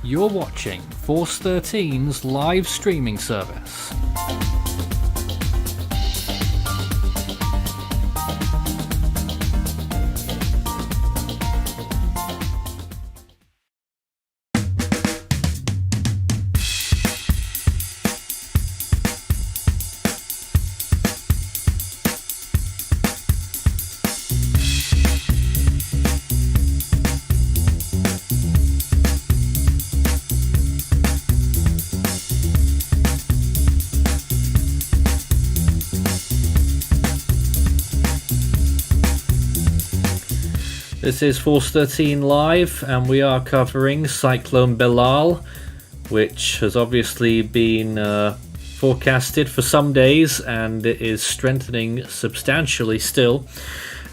You're watching Force 13's live streaming service. This is Force 13 Live, and we are covering Cyclone Belal, which has obviously been forecasted for some days, and it is strengthening substantially still.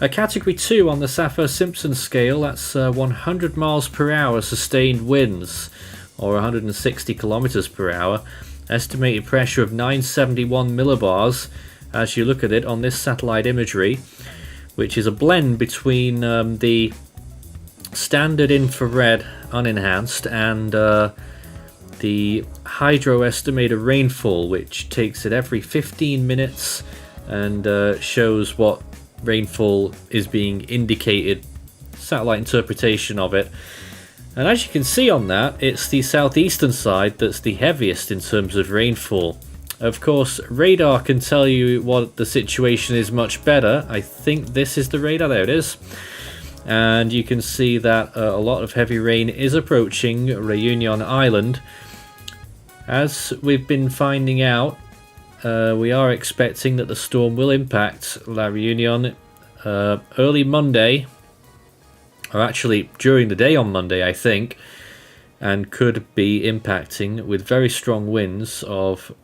A Category 2 on the Saffir Simpson Scale, that's 100 miles per hour sustained winds, or 160 kilometers per hour. Estimated pressure of 971 millibars as you look at it on this satellite imagery, which is a blend between the standard infrared unenhanced and the hydro estimated rainfall, which takes it every 15 minutes and shows what rainfall is being indicated, satellite interpretation of it. And as you can see on that, it's the southeastern side that's the heaviest in terms of rainfall. Of course, radar can tell you what the situation is much better. I think this is the radar, there it is. And you can see that a lot of heavy rain is approaching Réunion Island. As we've been finding out, we are expecting that the storm will impact La Réunion early Monday, or actually during the day on Monday, I think, and could be impacting with very strong winds of,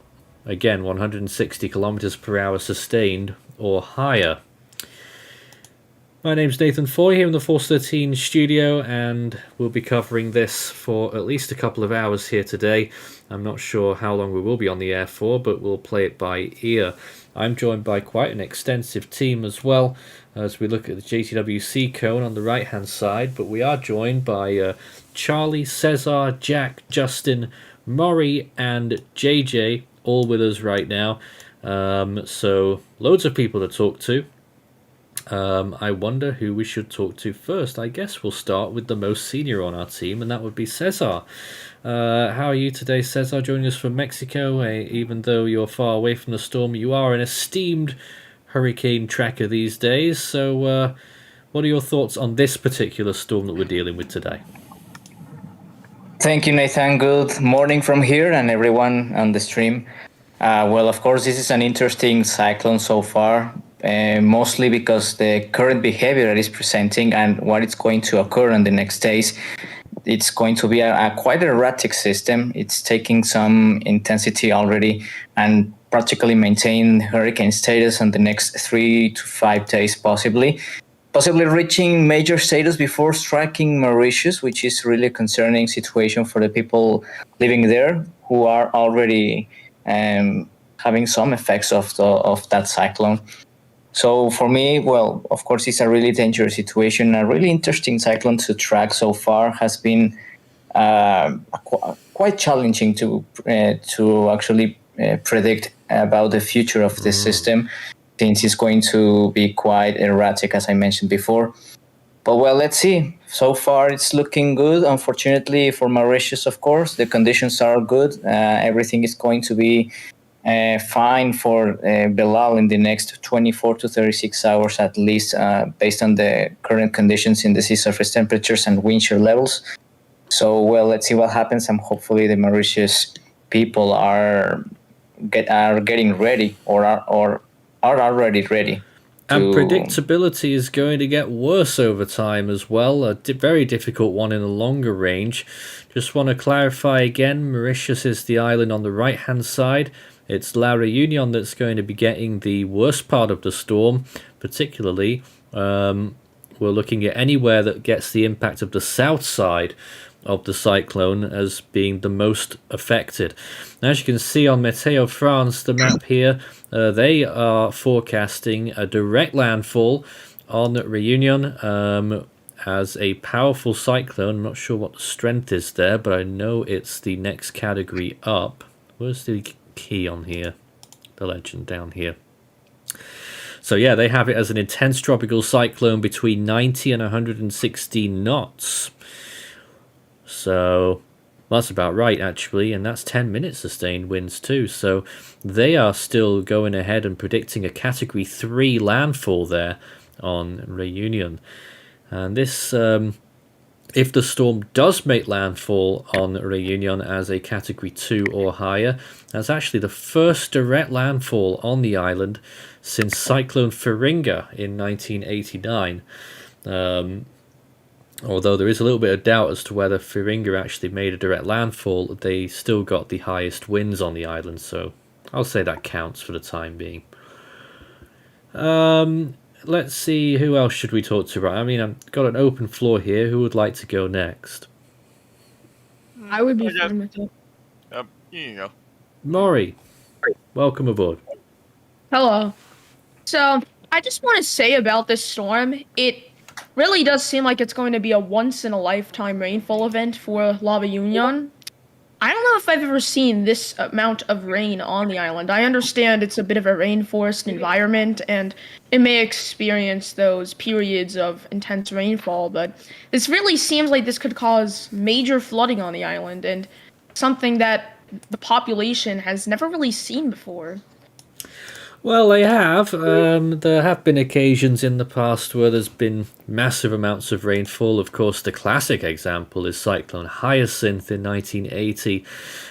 again, 160 kilometers per hour sustained or higher. My name's Nathan Foy here in the Force 13 studio, and we'll be covering this for at least a couple of hours here today. I'm not sure how long we will be on the air for, but we'll play it by ear. I'm joined by quite an extensive team as well as we look at the JTWC cone on the right hand side, but we are joined by Charlie, Cesar, Jack, Justin, Maury and JJ, all with us right now. So loads of people to talk to. I wonder who we should talk to first. I guess we'll start with the most senior on our team, and that would be Cesar. How are you today, Cesar? Joining us from Mexico. Even though you're far away from the storm, you are an esteemed hurricane tracker these days. So what are your thoughts on this particular storm that we're dealing with today? Thank you, Nathan. Good morning from here and everyone on the stream. Well, of course, this is an interesting cyclone so far, mostly because the current behavior it is presenting and what it's going to occur in the next days. It's going to be a quite erratic system. It's taking some intensity already and practically maintain hurricane status in the next 3 to 5 days, possibly reaching major status before striking Mauritius, which is really a concerning situation for the people living there who are already having some effects of that cyclone. So for me, well, of course, it's a really dangerous situation. A really interesting cyclone to track so far has been quite challenging to actually predict about the future of this system, since it's going to be quite erratic, as I mentioned before. But well, let's see. So far, it's looking good. Unfortunately for Mauritius, of course, the conditions are good. Everything is going to be fine for Belal in the next 24 to 36 hours at least, based on the current conditions in the sea surface temperatures and wind shear levels. So, well, let's see what happens, and hopefully the Mauritius people are getting ready or are already ready. And predictability is going to get worse over time as well. A very difficult one in the longer range. Just want to clarify again, Mauritius is the island on the right-hand side. It's La Réunion that's going to be getting the worst part of the storm, particularly. We're looking at anywhere that gets the impact of the south side of the cyclone as being the most affected. Now, as you can see on Meteo France, the map here, they are forecasting a direct landfall on Réunion, as a powerful cyclone. I'm not sure what the strength is there, but I know it's the next category up. Where's the key on here? The legend down here. So yeah, they have it as an intense tropical cyclone between 90 and 116 knots. So that's about right, actually, and that's 10 minutes sustained winds too. So they are still going ahead and predicting a Category 3 landfall there on Réunion. And this, if the storm does make landfall on Réunion as a Category 2 or higher, that's actually the first direct landfall on the island since Cyclone Feringa in 1989. Although there is a little bit of doubt as to whether Feringa actually made a direct landfall, they still got the highest winds on the island, so I'll say that counts for the time being. Let's see, who else should we talk to? Right, I mean, I've got an open floor here. Who would like to go next? I would be fine with it. Yep, here you go. Maury, welcome aboard. Hello. So, I just want to say about this storm, it really does seem like it's going to be a once-in-a-lifetime rainfall event for La Réunion. I don't know if I've ever seen this amount of rain on the island. I understand it's a bit of a rainforest environment, and it may experience those periods of intense rainfall, but this really seems like this could cause major flooding on the island, and something that the population has never really seen before. Well, they have. There have been occasions in the past where there's been massive amounts of rainfall. Of course, the classic example is Cyclone Hyacinth in 1980,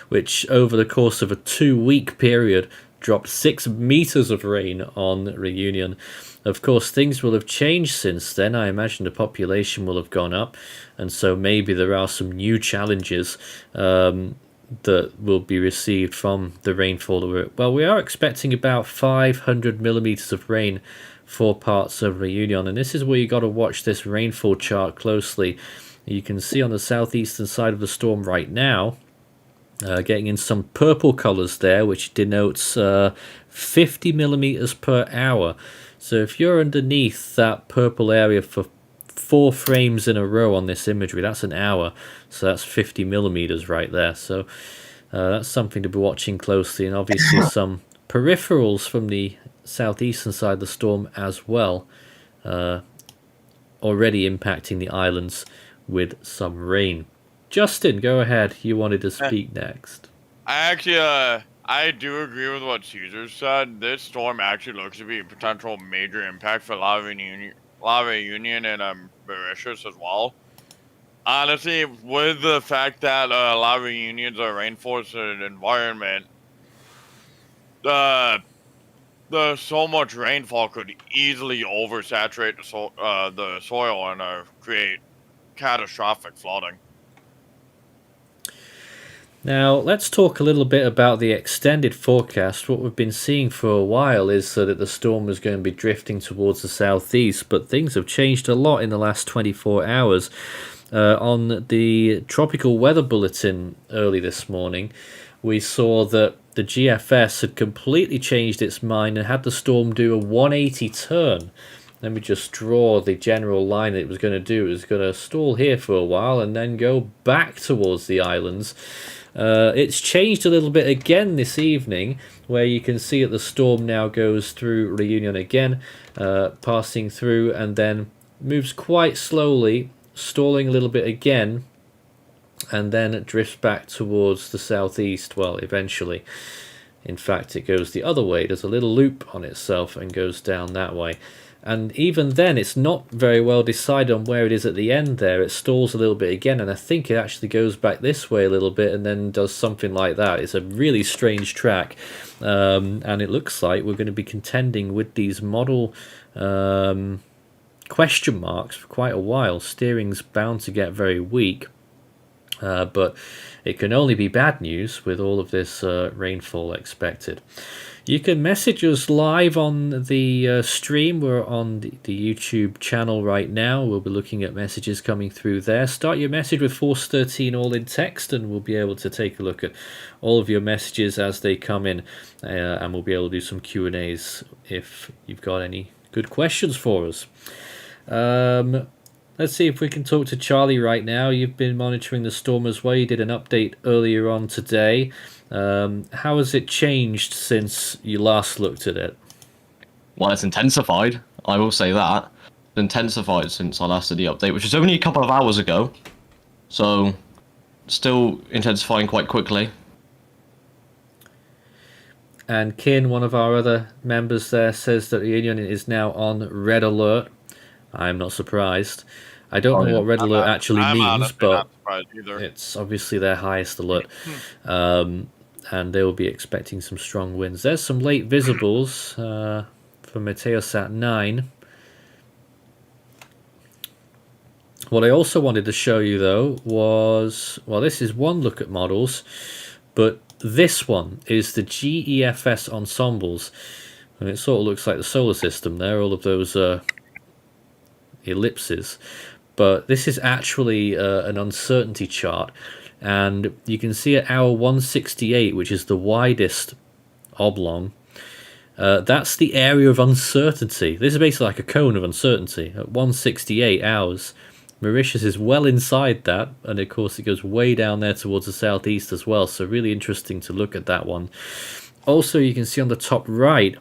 which over the course of a 2-week period dropped 6 meters of rain on Réunion. Of course, things will have changed since then. I imagine the population will have gone up, and so maybe there are some new challenges that will be received from the rainfall. Well, we are expecting about 500 millimeters of rain for parts of Réunion, and this is where you got to watch this rainfall chart closely. You can see on the southeastern side of the storm right now, getting in some purple colors there, which denotes 50 millimeters per hour. So if you're underneath that purple area for 4 frames in a row on this imagery, that's an hour, so that's 50 millimeters right there. So that's something to be watching closely, and obviously some peripherals from the southeastern side of the storm as well, already impacting the islands with some rain. Justin, go ahead, you wanted to speak next. I actually, I do agree with what Caesar said. This storm actually looks to be a potential major impact for La Réunion and Mauritius as well. Honestly, with the fact that La Réunion's a rainforested environment, the so much rainfall could easily oversaturate the soil and create catastrophic flooding. Now, let's talk a little bit about the extended forecast. What we've been seeing for a while is that the storm was going to be drifting towards the southeast, but things have changed a lot in the last 24 hours. On the Tropical Weather Bulletin early this morning, we saw that the GFS had completely changed its mind and had the storm do a 180 turn. Let me just draw the general line that it was going to do. It was going to stall here for a while and then go back towards the islands. It's changed a little bit again this evening, where you can see that the storm now goes through Réunion again, passing through, and then moves quite slowly, stalling a little bit again, and then it drifts back towards the southeast. Well, eventually. In fact, it goes the other way. There's a little loop on itself and goes down that way. And even then, it's not very well decided on where it is at the end there. It stalls a little bit again, and I think it actually goes back this way a little bit and then does something like that. It's a really strange track, and it looks like we're going to be contending with these model question marks for quite a while. Steering's bound to get very weak, but it can only be bad news with all of this rainfall expected. You can message us live on the stream. We're on the YouTube channel right now. We'll be looking at messages coming through there. Start your message with Force 13 all in text, and we'll be able to take a look at all of your messages as they come in, and we'll be able to do some Q&As if you've got any good questions for us. Let's see if we can talk to Charlie right now. You've been monitoring the storm as well. You did an update earlier on today. How has it changed since you last looked at it? Well, it's intensified. I will say that. It's intensified since I last did the update, which was only a couple of hours ago. So, still intensifying quite quickly. And Kin, one of our other members there, says that Réunion is now on red alert. I'm not surprised. I don't know what red alert actually means, but it's obviously their highest alert. And they will be expecting some strong winds. There's some late visibles for Meteosat 9. What I also wanted to show you, though, was... Well, this is one look at models, but this one is the GEFS ensembles. And it sort of looks like the solar system there, all of those ellipses. But this is actually an uncertainty chart. And you can see at hour 168, which is the widest oblong, that's the area of uncertainty. This is basically like a cone of uncertainty at 168 hours. Mauritius is well inside that, and of course it goes way down there towards the southeast as well, so really interesting to look at that one. Also, you can see on the top right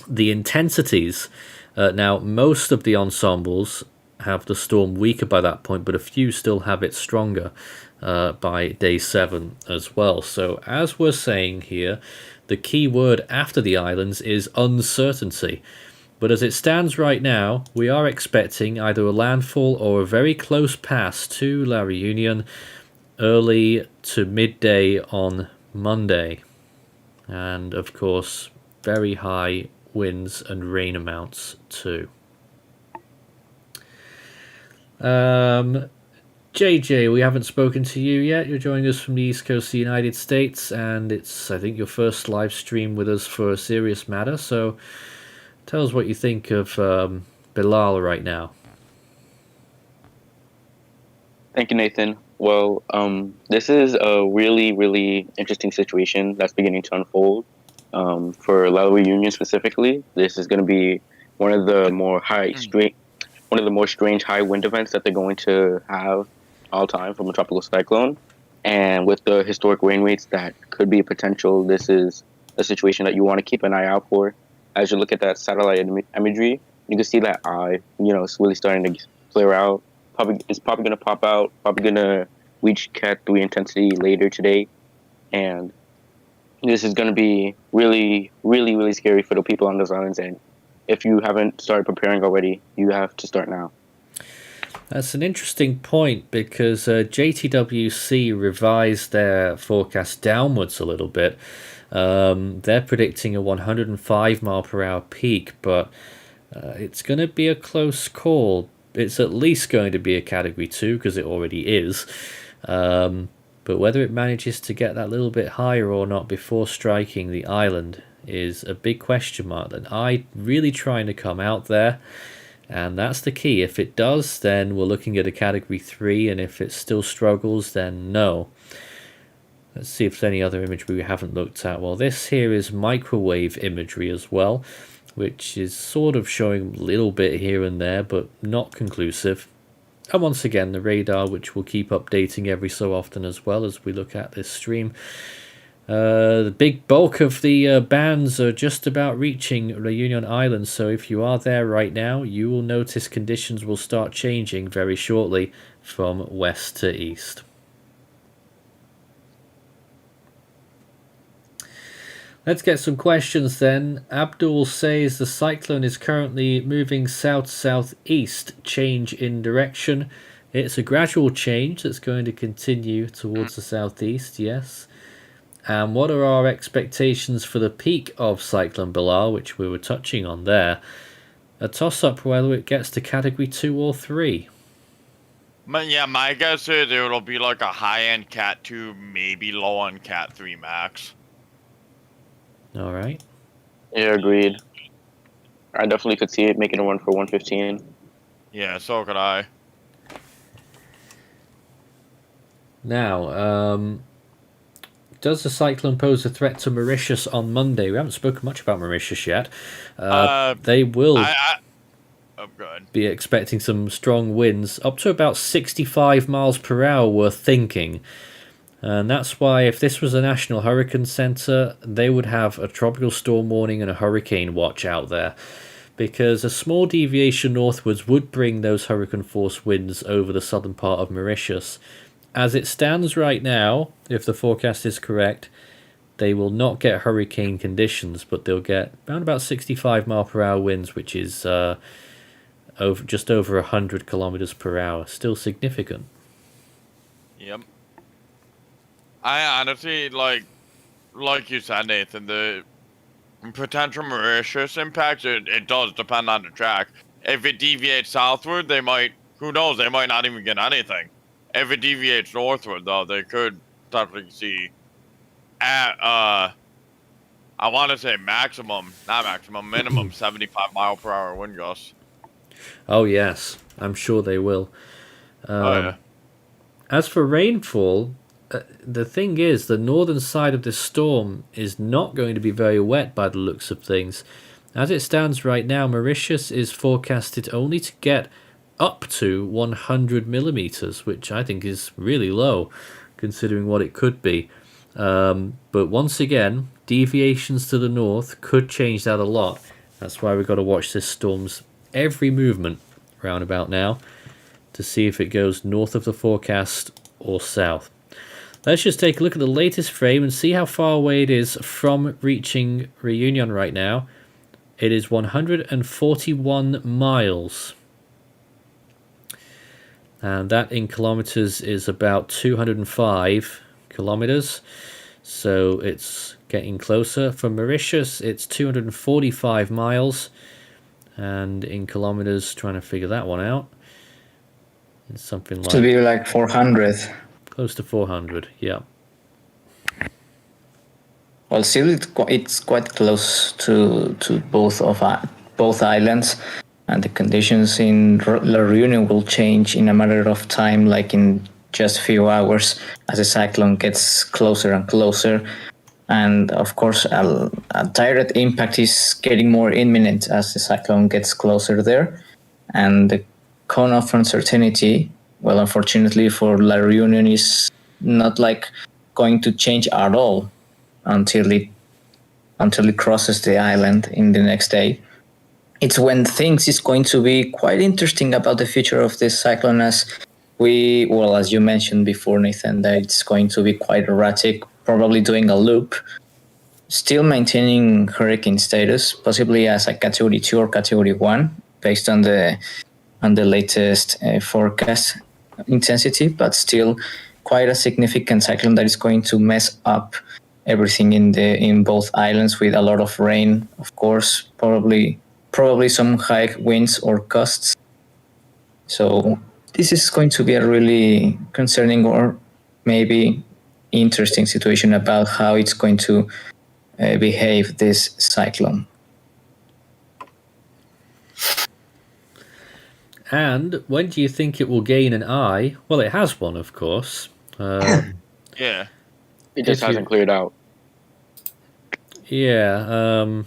the intensities. Now, most of the ensembles have the storm weaker by that point, but a few still have it stronger by day 7 as well. So, as we're saying here, the key word after the islands is uncertainty. But as it stands right now, we are expecting either a landfall or a very close pass to La Réunion early to midday on Monday. And of course, very high winds and rain amounts too. JJ, we haven't spoken to you yet. You're joining us from the East Coast of the United States, and it's, I think, your first live stream with us for a serious matter. So tell us what you think of Belal right now. Thank you, Nathan. Well, this is a really, really interesting situation that's beginning to unfold. For La Réunion specifically, this is going to be one of the more strange high wind events that they're going to have all time from a tropical cyclone. And with the historic rain rates that could be a potential, this is a situation that you want to keep an eye out for. As you look at that satellite imagery, you can see that eye, it's really starting to flare out. It's probably going to pop out, probably going to reach Cat 3 intensity later today. And this is going to be really, really, really scary for the people on those islands. And if you haven't started preparing already, you have to start now. That's an interesting point because JTWC revised their forecast downwards a little bit. They're predicting a 105 mile per hour peak, but it's going to be a close call. It's at least going to be a category 2 because it already is. But whether it manages to get that little bit higher or not before striking the island is a big question mark. And I'm really trying to come out there. And that's the key. If it does, then we're looking at a category 3. And if it still struggles, then no. Let's see if there's any other imagery we haven't looked at. Well, this here is microwave imagery as well, which is sort of showing a little bit here and there, but not conclusive. And once again, the radar, which we'll keep updating every so often as well as we look at this stream. The big bulk of the bands are just about reaching Réunion Island, so if you are there right now, you will notice conditions will start changing very shortly from west to east. Let's get some questions then. Abdul says the cyclone is currently moving south-southeast, change in direction. It's a gradual change that's going to continue towards the southeast, yes. And what are our expectations for the peak of Cyclone Belal, which we were touching on there? A toss-up whether it gets to category 2 or 3. Yeah, my guess is it'll be like a high-end Cat 2, maybe low-end Cat 3 max. All right. Yeah, agreed. I definitely could see it making a run for 115. Yeah, so could I. Now, does the cyclone pose a threat to Mauritius on Monday? We haven't spoken much about Mauritius yet. They will. good. be expecting some strong winds, up to about 65 miles per hour, we're thinking. And that's why if this was a national hurricane center, they would have a tropical storm warning and a hurricane watch out there. Because a small deviation northwards would bring those hurricane force winds over the southern part of Mauritius. As it stands right now, if the forecast is correct, they will not get hurricane conditions, but they'll get around about 65 mile per hour winds, which is just over 100 kilometers per hour. Still significant. Yep. I honestly, like you said, Nathan, the potential Mauritius impact, it does depend on the track. If it deviates southward, they might, who knows, they might not even get anything. If it deviates northward, though, they could definitely see I want to say minimum 75 mile per hour wind gusts. Oh yes, I'm sure they will. Yeah. As for rainfall, the thing is, the northern side of this storm is not going to be very wet by the looks of things. As it stands right now, Mauritius is forecasted only to get up to 100 millimeters, which I think is really low, considering what it could be. But once again, deviations to the north could change that a lot. That's why we've got to watch this storm's every movement round about now to see if it goes north of the forecast or south. Let's just take a look at the latest frame and see how far away it is from reaching Réunion right now. It is 141 miles. And that in kilometers is about 205 kilometers. So it's getting closer. From Mauritius, it's 245 miles. And in kilometers, trying to figure that one out. It's something like... To be like 400. Close to 400, yeah. Well, still it's quite close to both islands, and the conditions in La Réunion will change in a matter of time, like in just a few hours, as the cyclone gets closer and closer. And of course, a direct impact is getting more imminent as the cyclone gets closer there. And the cone of uncertainty, well, unfortunately for La Réunion, is not like going to change at all until it crosses the island in the next day. It's when things is going to be quite interesting about the future of this cyclone, as you mentioned before, Nathan, that it's going to be quite erratic, probably doing a loop, still maintaining hurricane status, possibly as a Category 2 or Category 1, based on the latest forecast intensity, but still quite a significant cyclone that is going to mess up everything in both islands, with a lot of rain, of course, probably some high winds or gusts. So this is going to be a really concerning or maybe interesting situation about how it's going to behave, this cyclone. And when do you think it will gain an eye? Well, it has one, of course. Yeah. It just hasn't cleared out. Yeah.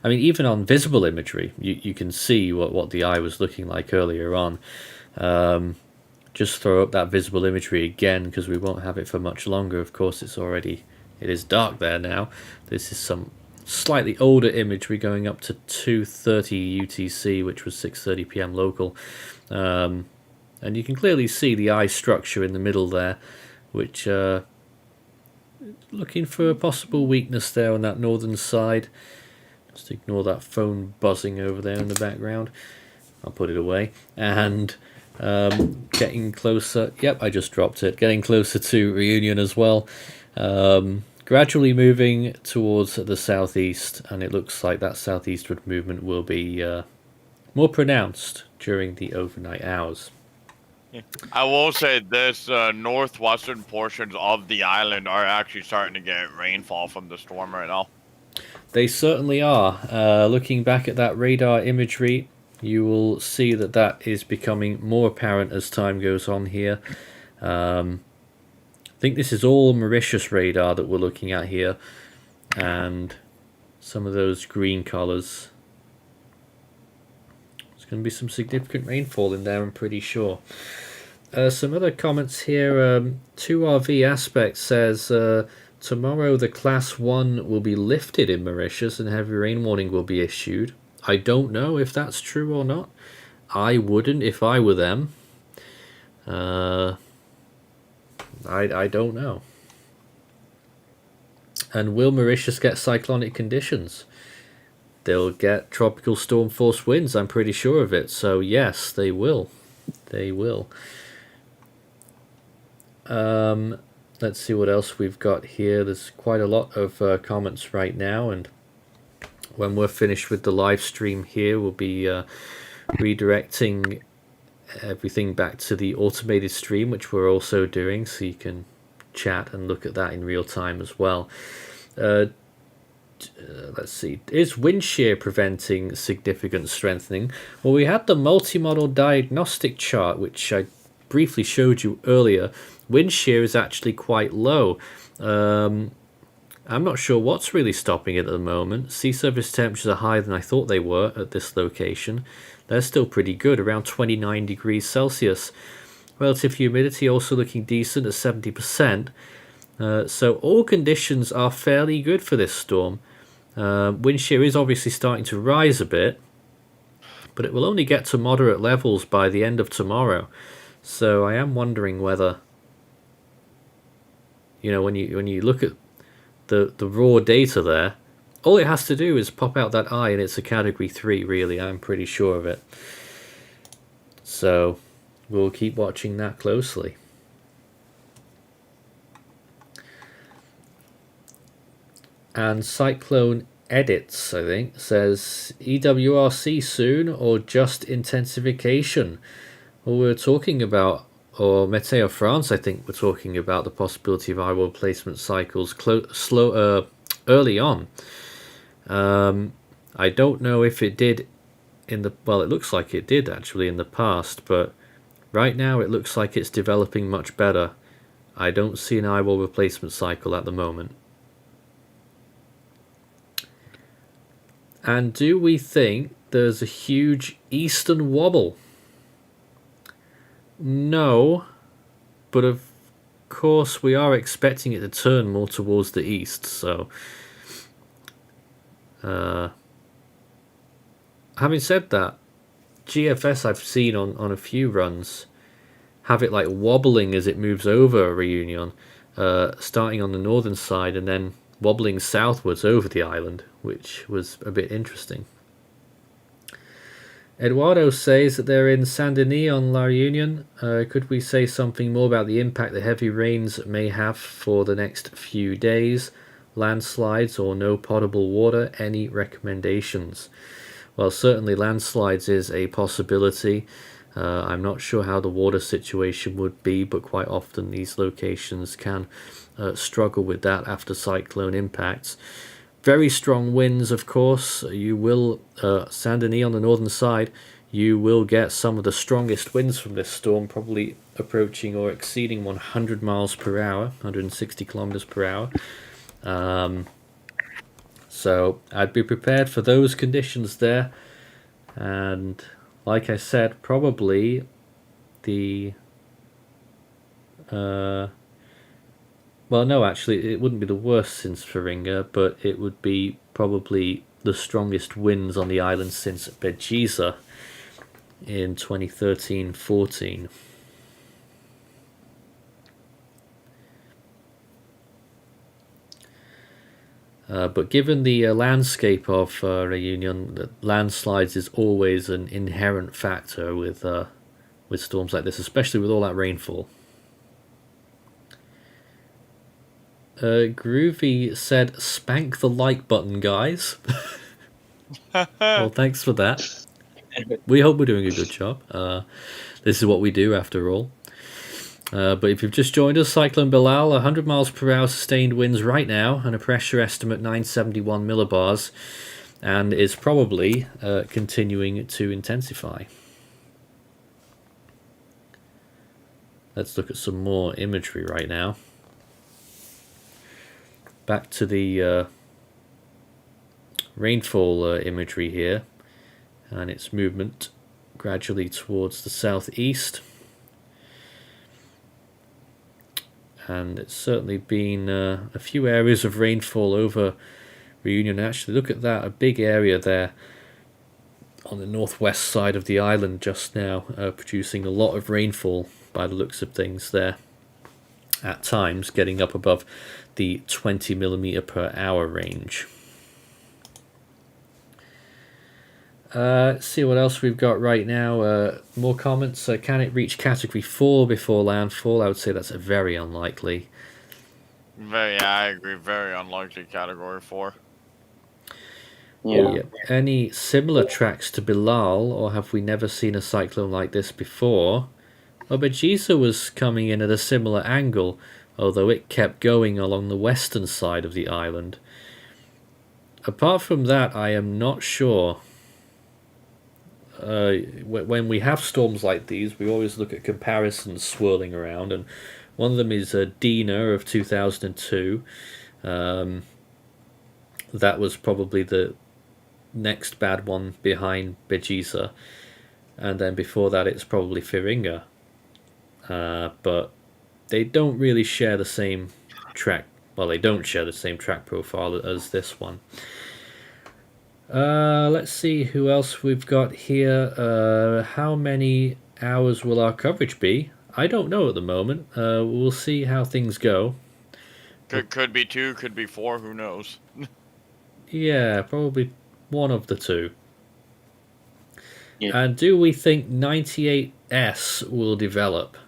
I mean, even on visible imagery, you can see what the eye was looking like earlier on. Just throw up that visible imagery again, because we won't have it for much longer. Of course, it is dark there now. This is some slightly older imagery going up to 2:30 UTC, which was 6:30 PM local. And you can clearly see the eye structure in the middle there, which looking for a possible weakness there on that northern side. Just ignore that phone buzzing over there in the background. I'll put it away. And getting closer. Yep, I just dropped it. Getting closer to Réunion as well. Gradually moving towards the southeast, and it looks like that southeastward movement will be more pronounced during the overnight hours. I will say this, northwestern portions of the island are actually starting to get rainfall from the storm right now. They certainly are. Looking back at that radar imagery, you will see that is becoming more apparent as time goes on here. I think this is all Mauritius radar that we're looking at here, and some of those green colours Going to be some significant rainfall in there, I'm pretty sure. Some other comments here. 2RV Aspect says, tomorrow the Class 1 will be lifted in Mauritius and heavy rain warning will be issued. I don't know if that's true or not. I wouldn't if I were them. I don't know. And will Mauritius get cyclonic conditions? They'll get tropical storm force winds, I'm pretty sure of it. So yes, they will. They will. Let's see what else we've got here. There's quite a lot of comments right now, and when we're finished with the live stream here, we'll be redirecting everything back to the automated stream, which we're also doing, so you can chat and look at that in real time as well. Let's see, is wind shear preventing significant strengthening? Well, we had the multi-model diagnostic chart, which I briefly showed you earlier. Wind shear is actually quite low. I'm not sure what's really stopping it at the moment. Sea surface temperatures are higher than I thought they were at this location. They're still pretty good, around 29 degrees Celsius. Relative humidity also looking decent at 70%. So all conditions are fairly good for this storm. Wind shear is obviously starting to rise a bit, but it will only get to moderate levels by the end of tomorrow. So I am wondering whether, when you look at the raw data there, all it has to do is pop out that eye and it's a category 3, really. I'm pretty sure of it. So we'll keep watching that closely. And Cyclone Edits, I think, says EWRC soon or just intensification. Well, we're talking about, or Meteo France, I think, we're talking about the possibility of eye wall replacement cycles early on. I don't know if it did well, it looks like it did actually in the past, but right now it looks like it's developing much better. I don't see an eye wall replacement cycle at the moment. And do we think there's a huge eastern wobble? No, but of course we are expecting it to turn more towards the east, so having said that, GFS I've seen on a few runs have it like wobbling as it moves over Réunion, starting on the northern side and then wobbling southwards over the island, which was a bit interesting. Eduardo says that they're in Saint-Denis on La Réunion. Could we say something more about the impact the heavy rains may have for the next few days? Landslides or no potable water? Any recommendations? Well, certainly landslides is a possibility. I'm not sure how the water situation would be, but quite often these locations can struggle with that after cyclone impacts. Very strong winds, of course. You will, Saint-Denis on the northern side, you will get some of the strongest winds from this storm, probably approaching or exceeding 100 miles per hour, 160 kilometers per hour. So I'd be prepared for those conditions there. And like I said, probably the... well, no, actually, it wouldn't be the worst since Faringa, but it would be probably the strongest winds on the island since Bejiza in 2013-14. But given the landscape of Réunion, landslides is always an inherent factor with storms like this, especially with all that rainfall. Groovy said, "Spank the like button, guys." Well, thanks for that. We hope we're doing a good job. This is what we do, after all. But if you've just joined us, Cyclone Belal, 100 miles per hour sustained winds right now, and a pressure estimate 971 millibars, and is probably continuing to intensify. Let's look at some more imagery right now. Back to the rainfall imagery here, and its movement gradually towards the southeast. And it's certainly been a few areas of rainfall over Réunion. Actually, look at that, a big area there on the northwest side of the island just now, producing a lot of rainfall by the looks of things there. At times getting up above the 20 millimeter per hour range. Let's see what else we've got right now. More comments. Can it reach category 4 before landfall? I would say that's very unlikely. I agree. Very unlikely category 4. Yeah. Any similar tracks to Belal, or have we never seen a cyclone like this before? Obejisa was coming in at a similar angle, although it kept going along the western side of the island. Apart from that, I am not sure. When we have storms like these, we always look at comparisons swirling around, and one of them is Dina of 2002. That was probably the next bad one behind Bejisa, and then before that it's probably Firinga. But they don't really share the same track. Well, they don't share the same track profile as this one. Let's see who else we've got here. How many hours will our coverage be? I don't know at the moment. We'll see how things go. Could be 2, could be 4, who knows? Yeah, probably one of the two. Yeah. And do we think 98S will develop?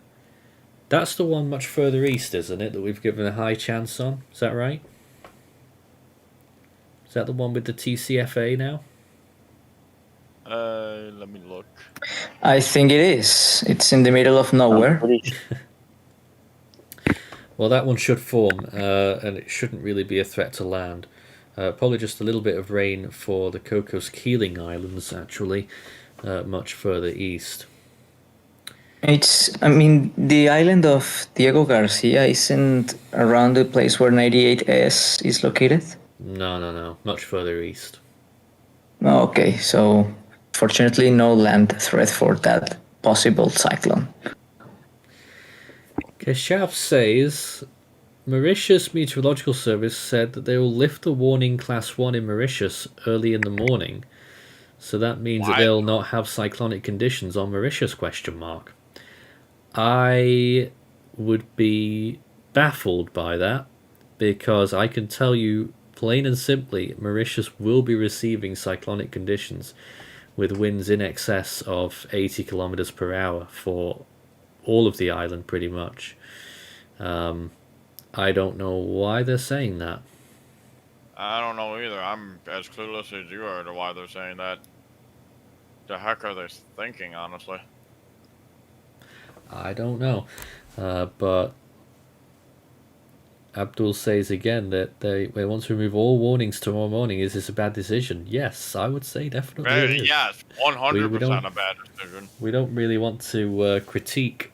That's the one much further east, isn't it, that we've given a high chance on? Is that right? Is that the one with the TCFA now? Let me look. I think it is. It's in the middle of nowhere. Well, that one should form, and it shouldn't really be a threat to land. Probably just a little bit of rain for the Cocos Keeling Islands, actually, much further east. I mean, the island of Diego Garcia isn't around the place where 98S is located? No. Much further east. Oh, okay, so fortunately no land threat for that possible cyclone. Keshav says, Mauritius Meteorological Service said that they will lift the warning class 1 in Mauritius early in the morning. So that means that they'll not have cyclonic conditions on Mauritius, ? I would be baffled by that, because I can tell you plain and simply, Mauritius will be receiving cyclonic conditions with winds in excess of 80 kilometers per hour for all of the island, pretty much. I don't know why they're saying that. I don't know either. I'm as clueless as you are to why they're saying that. The heck are they thinking, honestly? I don't know. But Abdul says again that they want to remove all warnings tomorrow morning. Is this a bad decision? Yes, I would say definitely it is. Yes, 100% a bad decision. We don't really want to critique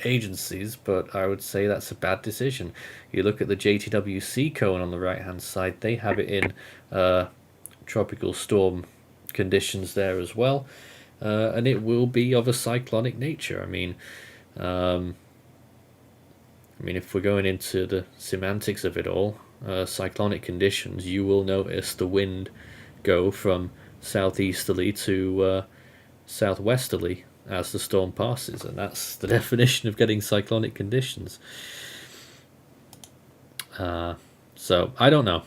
agencies, but I would say that's a bad decision. You look at the JTWC cone on the right hand side, they have it in tropical storm conditions there as well, and it will be of a cyclonic nature. I mean, if we're going into the semantics of it all, cyclonic conditions, you will notice the wind go from southeasterly to southwesterly as the storm passes, and that's the definition of getting cyclonic conditions. So I don't know.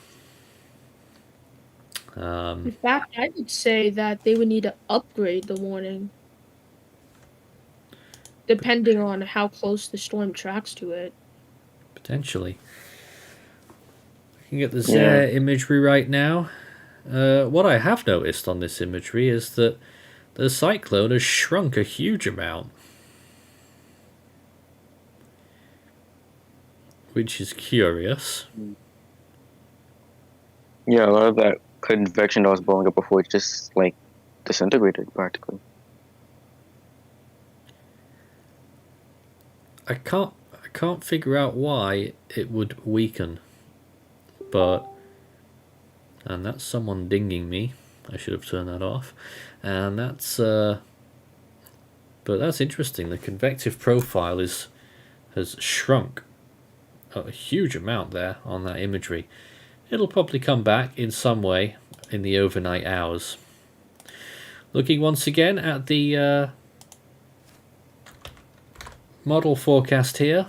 In fact, I would say that they would need to upgrade the warning, depending on how close the storm tracks to it. Potentially. I can get the Zaire imagery right now. What I have noticed on this imagery is that the cyclone has shrunk a huge amount, which is curious. Yeah, a lot of that convection that was blowing up before just like disintegrated practically. I can't figure out why it would weaken, and that's someone dinging me. I should have turned that off. And that's But that's interesting. The convective profile has shrunk a huge amount there on that imagery. It'll probably come back in some way in the overnight hours. Looking once again at the model forecast here.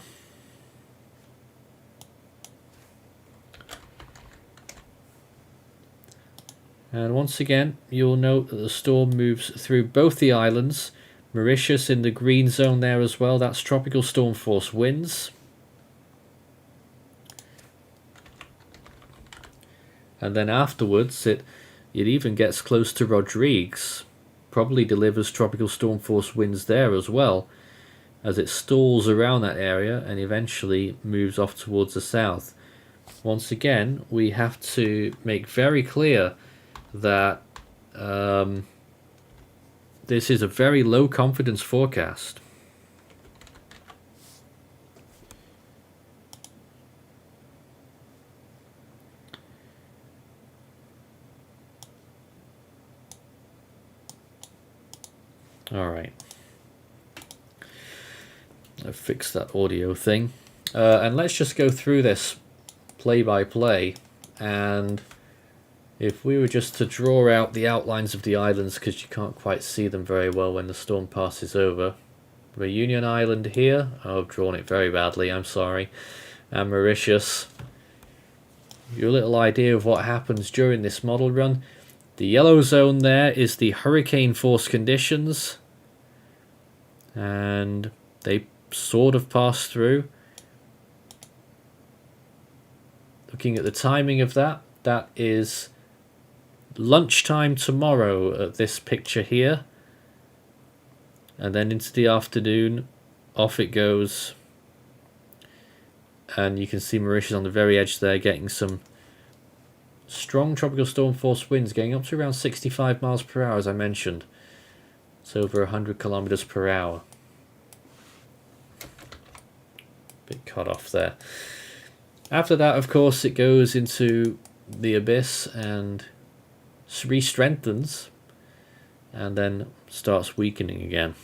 And once again, you'll note that the storm moves through both the islands. Mauritius in the green zone there as well. That's tropical storm force winds. And then afterwards, it even gets close to Rodrigues. Probably delivers tropical storm force winds there as well, as it stalls around that area and eventually moves off towards the south. Once again, we have to make very clear that this is a very low confidence forecast. Alright. I've fixed that audio thing. And let's just go through this play by play, and if we were just to draw out the outlines of the islands, because you can't quite see them very well when the storm passes over. Réunion Island here, I've drawn it very badly, I'm sorry, and Mauritius. Your little idea of what happens during this model run. The yellow zone there is the hurricane force conditions, and they sort of pass through. Looking at the timing of that, that is lunchtime tomorrow at this picture here, and then into the afternoon off it goes, and you can see Mauritius on the very edge there getting some strong tropical storm force winds getting up to around 65 miles per hour, as I mentioned. It's over 100 kilometers per hour. Bit cut off there. After that, of course, it goes into the abyss and re-strengthens and then starts weakening again.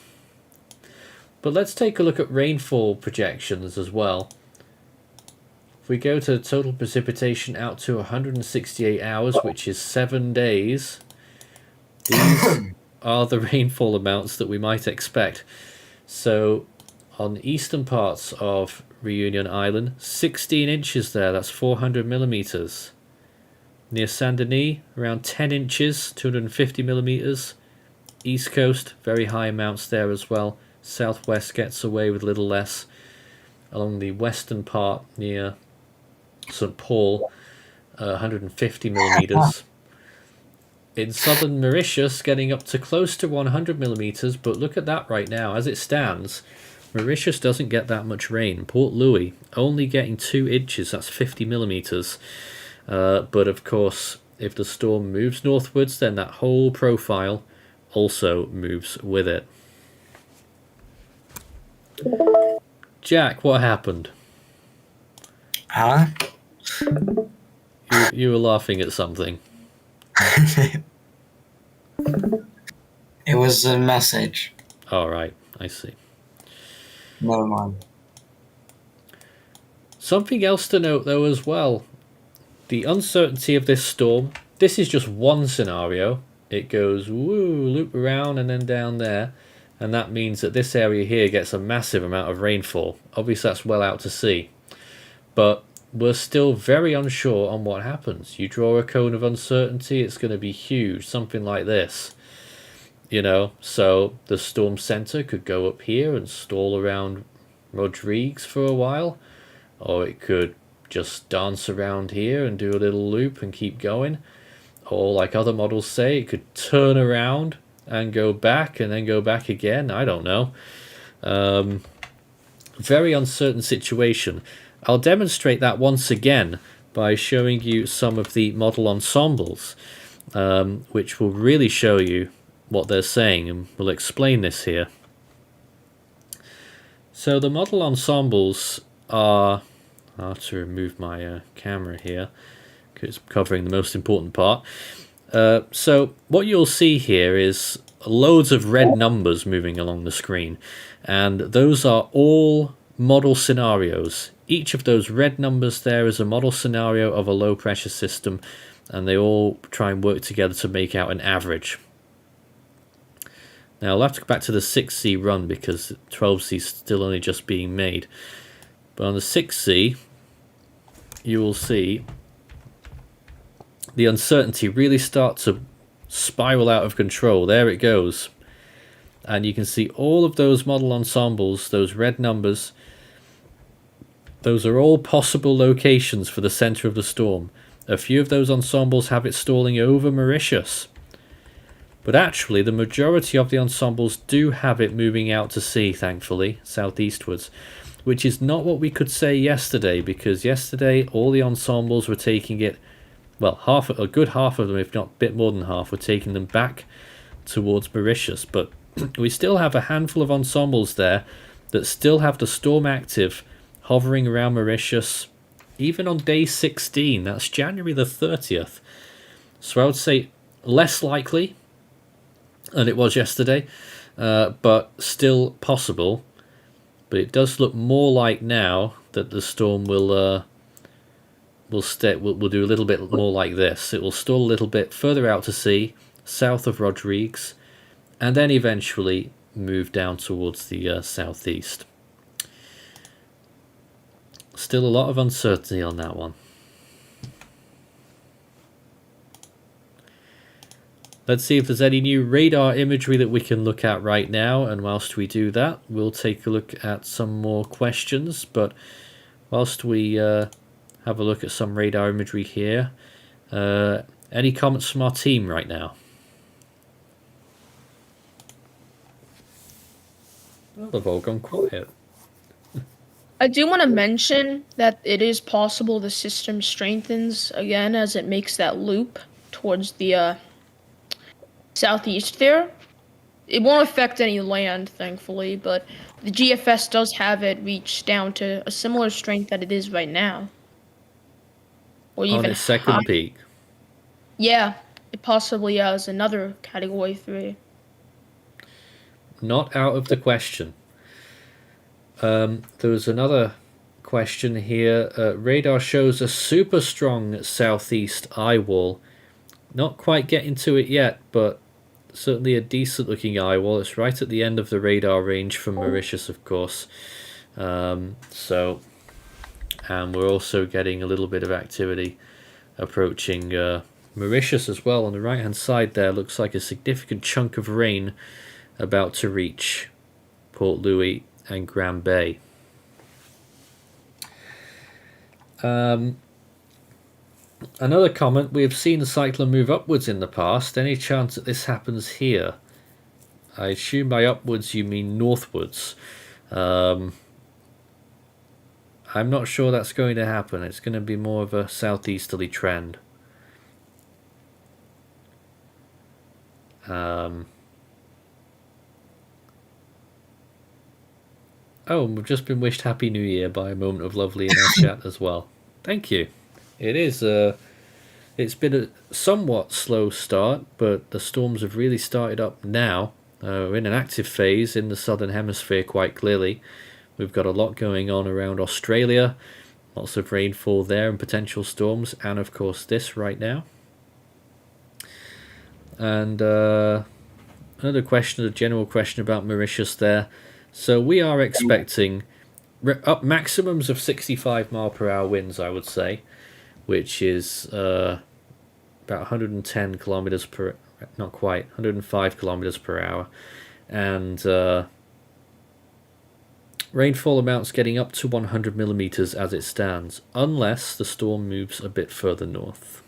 But let's take a look at rainfall projections as well. If we go to total precipitation out to 168 hours, which is 7 days, these are the rainfall amounts that we might expect. So on the eastern parts of Réunion Island, 16 inches there, that's 400 millimeters. Near Saint-Denis, around 10 inches, 250 millimeters. East coast, very high amounts there as well. Southwest gets away with a little less. Along the western part near St. Paul, 150 millimeters. In southern Mauritius, getting up to close to 100 millimeters, but look at that right now. As it stands, Mauritius doesn't get that much rain. Port Louis only getting 2 inches, that's 50 millimeters. But of course, if the storm moves northwards, then that whole profile also moves with it. Jack, what happened? Huh? You were laughing at something. It was a message. All right, I see. Never mind. Something else to note though as well. The uncertainty of this storm. This is just one scenario. It goes woo, loop around and then down there. And that means that this area here gets a massive amount of rainfall. Obviously that's well out to sea. But we're still very unsure on what happens. You draw a cone of uncertainty, it's going to be huge. Something like this. You know, so the storm center could go up here and stall around Rodrigues for a while. Or it could just dance around here and do a little loop and keep going. Or like other models say, it could turn around and go back and then go back again. I don't know. Very uncertain situation. I'll demonstrate that once again by showing you some of the model ensembles, which will really show you what they're saying, and we'll explain this here. So the model ensembles are... I'll have to remove my camera here because it's covering the most important part. So what you'll see here is loads of red numbers moving along the screen, and those are all model scenarios. Each of those red numbers there is a model scenario of a low pressure system, and they all try and work together to make out an average. Now I'll have to go back to the 6C run because 12C is still only just being made. But on the 6C, you will see the uncertainty really start to spiral out of control. There it goes. And you can see all of those model ensembles, those red numbers, those are all possible locations for the center of the storm. A few of those ensembles have it stalling over Mauritius. But actually, the majority of the ensembles do have it moving out to sea, thankfully, southeastwards, which is not what we could say yesterday, because yesterday all the ensembles were taking it, well, a good half of them, if not a bit more than half, were taking them back towards Mauritius. But we still have a handful of ensembles there that still have the storm active, hovering around Mauritius, even on day 16. That's January the 30th. So I would say less likely than it was yesterday, but still possible. But it does look more like now that the storm will do a little bit more like this. It will stall a little bit further out to sea, south of Rodrigues, and then eventually move down towards the southeast. Still a lot of uncertainty on that one. Let's see if there's any new radar imagery that we can look at right now, and whilst we do that, we'll take a look at some more questions. But whilst we have a look at some radar imagery here, any comments from our team right now? Well, they've all gone quiet. I do want to mention that it is possible the system strengthens again as it makes that loop towards the southeast there. It won't affect any land, thankfully, but the GFS does have it reach down to a similar strength that it is right now. Or even on its second high. peak. Yeah, it possibly has another Category 3. Not out of the question. There was another question here. Radar shows a super strong southeast eye wall. Not quite getting to it yet, but certainly a decent looking eye wall. It's right at the end of the radar range from Mauritius, of course. And we're also getting a little bit of activity approaching Mauritius as well. On the right hand side there looks like a significant chunk of rain about to reach Port Louis and Grand Bay. Another comment, we have seen the cyclone move upwards in the past. Any chance that this happens here? I assume by upwards you mean northwards. I'm not sure that's going to happen. It's going to be more of a southeasterly trend. Oh, we've just been wished Happy New Year by a Moment of Lovely in our chat as well. Thank you. It is. It's been a somewhat slow start, but the storms have really started up now. We're in an active phase in the southern hemisphere quite clearly. We've got a lot going on around Australia, lots of rainfall there and potential storms, and of course this right now. And another question, a general question about Mauritius there. So we are expecting up maximums of 65 mile per hour winds, I would say, which is about 110 kilometers per, not quite, 105 kilometers per hour, and rainfall amounts getting up to 100 millimeters as it stands, unless the storm moves a bit further north.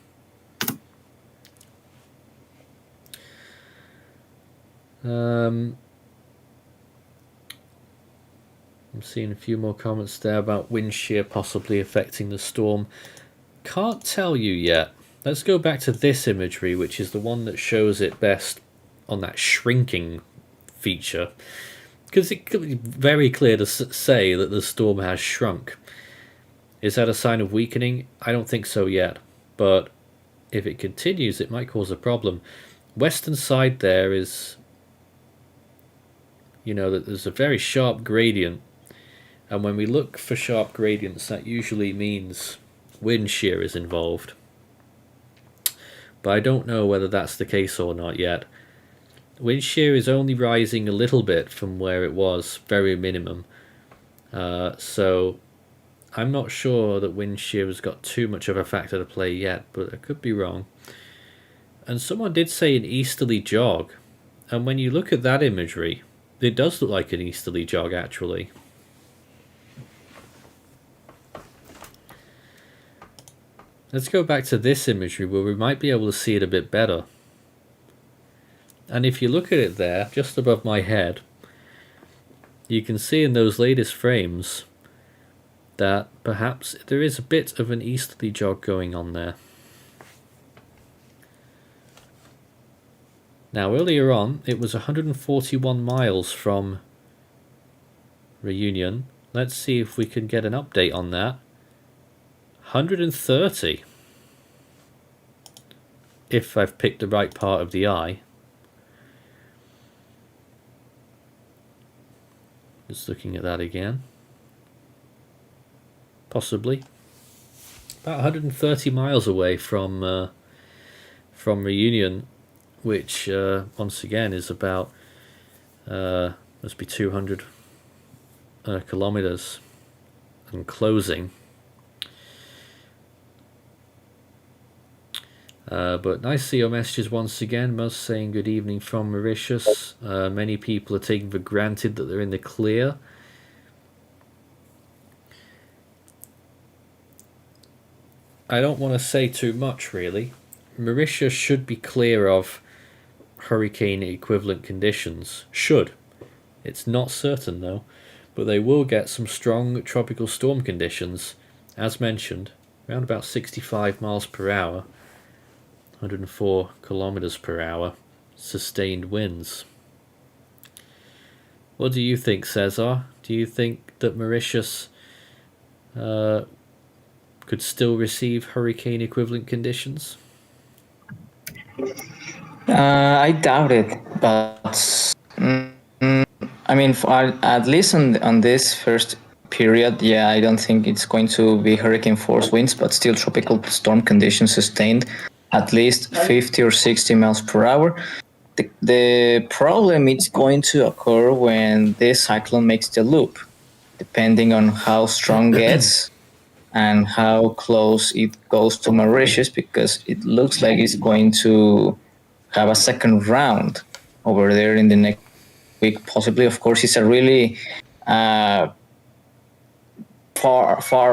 I'm seeing a few more comments there about wind shear possibly affecting the storm. Can't tell you yet. Let's go back to this imagery, which is the one that shows it best on that shrinking feature, because it could be very clear to say that the storm has shrunk. Is that a sign of weakening? I don't think so yet, but if it continues it might cause a problem. Western side there is you know that there's a very sharp gradient, and when we look for sharp gradients, that usually means wind shear is involved. But I don't know whether that's the case or not yet. Wind shear is only rising a little bit from where it was, very minimum. So I'm not sure that wind shear has got too much of a factor to play yet, but I could be wrong. And someone did say an easterly jog, and when you look at that imagery, it does look like an easterly jog actually. Let's go back to this imagery where we might be able to see it a bit better. And if you look at it there, just above my head, you can see in those latest frames that perhaps there is a bit of an easterly jog going on there. Now earlier on it was 141 miles from Réunion. Let's see if we can get an update on that. 130, if I've picked the right part of the eye. Just looking at that again. Possibly. About 130 miles away from Réunion, which once again is about must be 200 kilometers and closing. But nice to see your messages once again. Most saying good evening from Mauritius. Many people are taking for granted that they're in the clear. I don't want to say too much really. Mauritius should be clear of hurricane equivalent conditions. Should. It's not certain though. But they will get some strong tropical storm conditions. As mentioned, around about 65 miles per hour. 104 kilometers per hour, sustained winds. What do you think, Cesar? Do you think that Mauritius could still receive hurricane equivalent conditions? I doubt it, but I mean, at least on this first period, yeah, I don't think it's going to be hurricane force winds, but still tropical storm conditions sustained. At least 50 or 60 miles per hour. The problem is going to occur when this cyclone makes the loop, depending on how strong it gets and how close it goes to Mauritius, because it looks like it's going to have a second round over there in the next week, possibly. Of course, it's a really far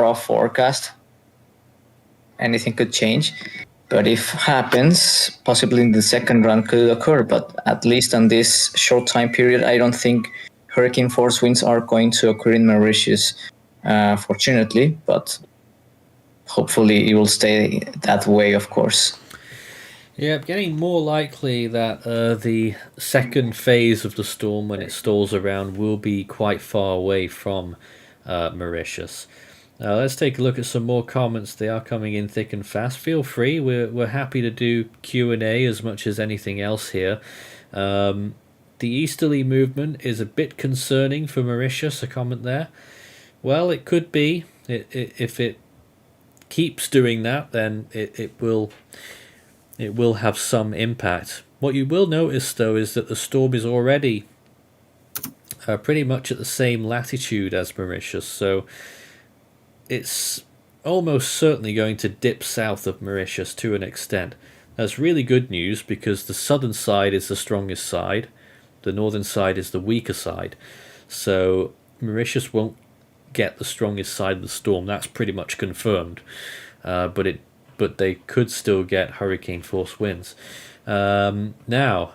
off forecast. Anything could change. But if happens, possibly in the second round could occur. But at least on this short time period, I don't think hurricane force winds are going to occur in Mauritius, fortunately. But hopefully it will stay that way, of course. Yeah, getting more likely that the second phase of the storm, when it stalls around, will be quite far away from Mauritius. Let's take a look at some more comments. They are coming in thick and fast. Feel free. We're happy to do Q&A as much as anything else here. The easterly movement is a bit concerning for Mauritius. A comment there. Well, it could be. If it keeps doing that, then it will have some impact. What you will notice though is that the storm is already pretty much at the same latitude as Mauritius, so it's almost certainly going to dip south of Mauritius to an extent. That's really good news because the southern side is the strongest side, the northern side is the weaker side. So Mauritius won't get the strongest side of the storm. That's pretty much confirmed. But they could still get hurricane force winds. Now,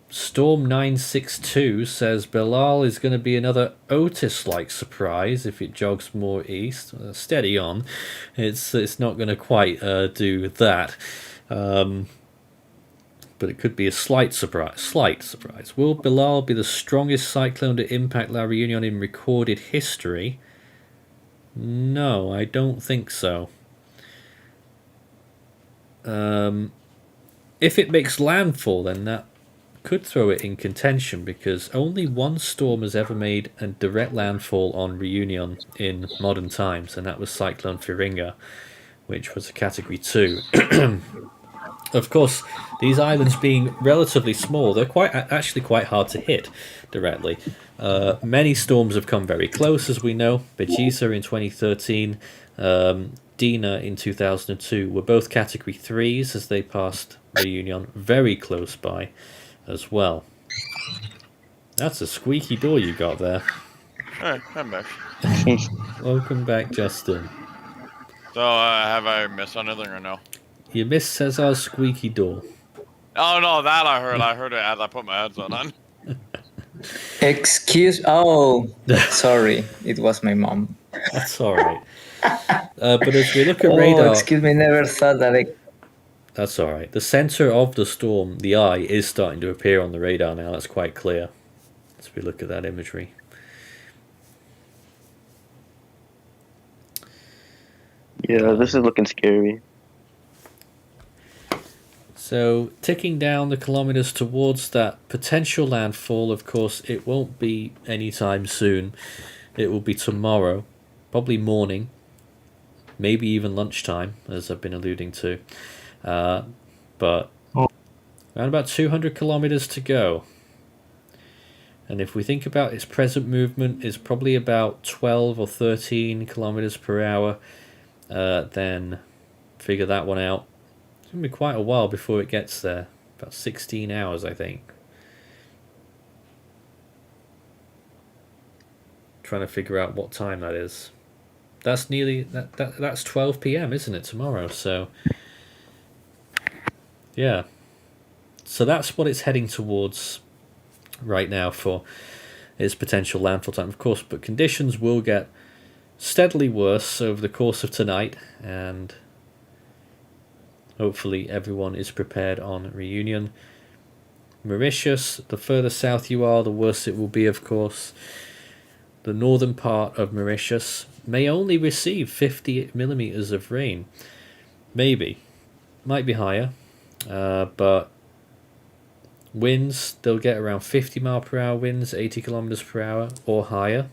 Storm 962 says Belal is going to be another Otis-like surprise if it jogs more east. Steady on. It's not going to quite do that. But it could be a slight surprise. Will Belal be the strongest cyclone to impact La Réunion in recorded history? No, I don't think so. If it makes landfall, then that could throw it in contention because only one storm has ever made a direct landfall on Réunion in modern times, and that was Cyclone Firinga, which was a Category 2. Of course, these islands being relatively small, they're actually quite hard to hit directly. Many storms have come very close, as we know. Bejisa in 2013, Dina in 2002 were both Category 3s as they passed Réunion very close by as well. That's a squeaky door you got there. Hey, I'm back. Welcome back, Justin. So, have I missed anything or no? You missed Cesar's squeaky door. Oh, no, that I heard. I heard it as I put my headset on. Excuse. Oh, sorry. It was my mom. That's all right. But as we look at radar... Oh, excuse me. Never thought that. That's all right. The center of the storm, the eye, is starting to appear on the radar now. That's quite clear as we look at that imagery. Yeah, this is looking scary. So, ticking down the kilometers towards that potential landfall, of course, it won't be anytime soon. It will be tomorrow, probably morning, maybe even lunchtime, as I've been alluding to. But around about 200 kilometers to go. And if we think about its present movement is probably about 12 or 13 kilometers per hour, then figure that one out. It's going to be quite a while before it gets there. About 16 hours, I think. Trying to figure out what time that is. That's nearly that's 12 p.m., isn't it, tomorrow? So yeah. So that's what it's heading towards right now for its potential landfall time, of course, but conditions will get steadily worse over the course of tonight, and hopefully everyone is prepared on Réunion. Mauritius, the further south you are, the worse it will be, of course. The northern part of Mauritius may only receive 50 millimeters of rain. Maybe. Might be higher. But winds, they'll get around 50 mile per hour winds, 80 kilometers per hour or higher.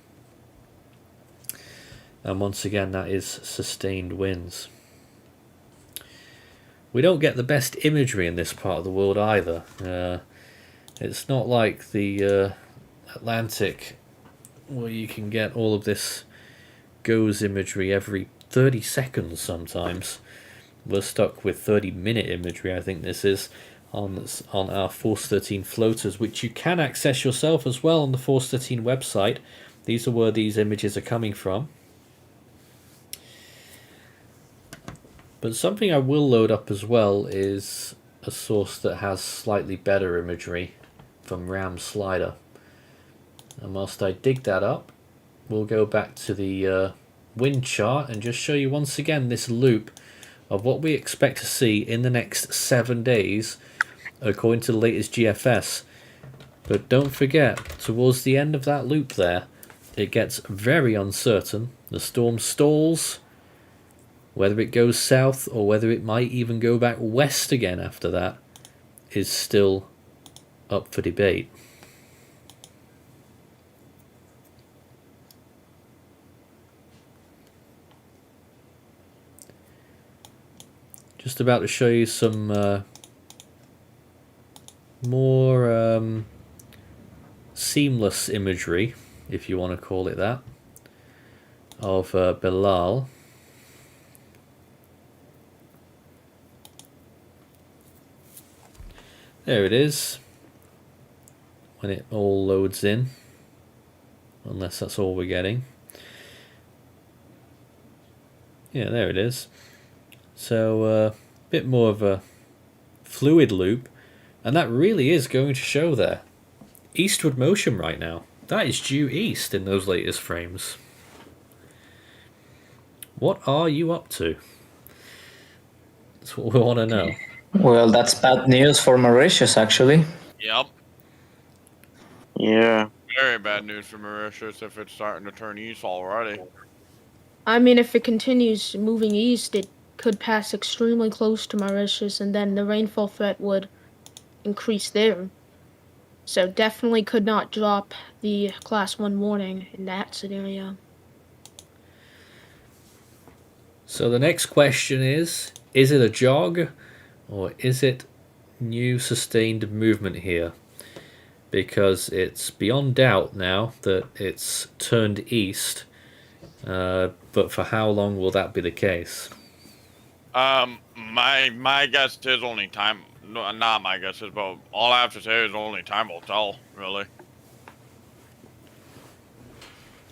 And once again, that is sustained winds. We don't get the best imagery in this part of the world either. It's not like the Atlantic, where you can get all of this GOES imagery every 30 seconds sometimes. We're stuck with 30-minute imagery, I think this is, on our Force 13 floaters, which you can access yourself as well on the Force 13 website. These are where these images are coming from. But something I will load up as well is a source that has slightly better imagery from RAM Slider. And whilst I dig that up, we'll go back to the wind chart and just show you once again this loop of what we expect to see in the next 7 days according to the latest GFS. But don't forget, towards the end of that loop there, it gets very uncertain. The storm stalls. Whether it goes south or whether it might even go back west again after that is still up for debate. Just about to show you some more seamless imagery, if you want to call it that, of Belal. There it is, when it all loads in, unless that's all we're getting. Yeah, there it is. So a bit more of a fluid loop, and that really is going to show there. Eastward motion right now. That is due east in those latest frames. What are you up to? That's what we want to know. Well, that's bad news for Mauritius, actually. Yep. Yeah. Very bad news for Mauritius if it's starting to turn east already. I mean, if it continues moving east, it could pass extremely close to Mauritius, and then the rainfall threat would increase there. So definitely could not drop the class 1 warning in that scenario. So the next question is it a jog or is it new sustained movement here? Because it's beyond doubt now that it's turned east, but for how long will that be the case? My guess is only time. No, not my guess is, but all I have to say is only time will tell. Really,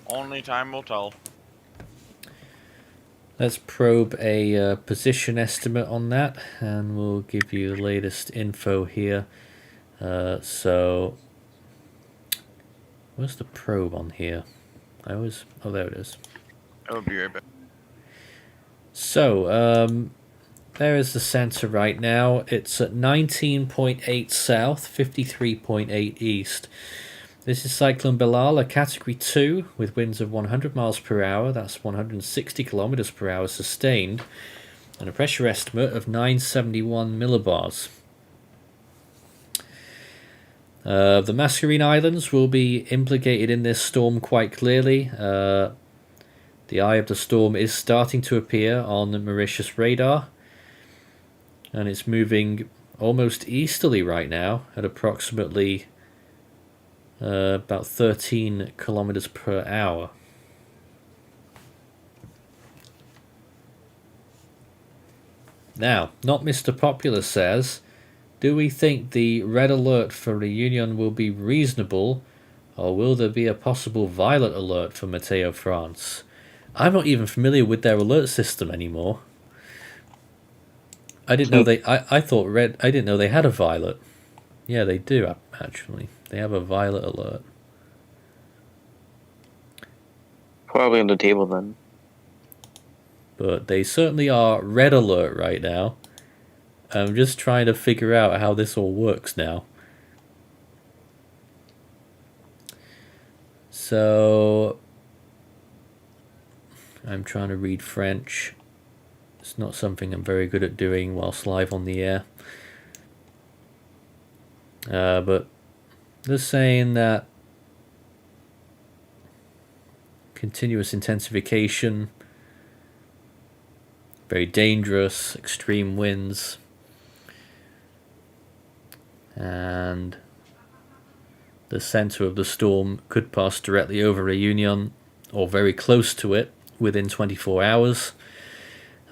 only time will tell. Let's probe a position estimate on that, and we'll give you the latest info here. So, where's the probe on here? Oh, there it is. It would be right back. So, there is the center right now. It's at 19.8 south, 53.8 east. This is Cyclone Belal, a Category 2 with winds of 100 miles per hour, that's 160 kilometers per hour sustained, and a pressure estimate of 971 millibars. The Mascarene Islands will be implicated in this storm quite clearly. The eye of the storm is starting to appear on the Mauritius radar, and it's moving almost easterly right now at approximately about 13 kilometers per hour. Now, not Mr. Popular says, do we think the red alert for Réunion will be reasonable, or will there be a possible violet alert for Météo France? I'm not even familiar with their alert system anymore. I didn't know they. I thought red. I didn't know they had a violet. Yeah, they do actually. They have a violet alert. Probably on the table then. But they certainly are red alert right now. I'm just trying to figure out how this all works now. So I'm trying to read French. It's not something I'm very good at doing whilst live on the air. But they're saying that continuous intensification, very dangerous, extreme winds, and the center of the storm could pass directly over Réunion or very close to it within 24 hours.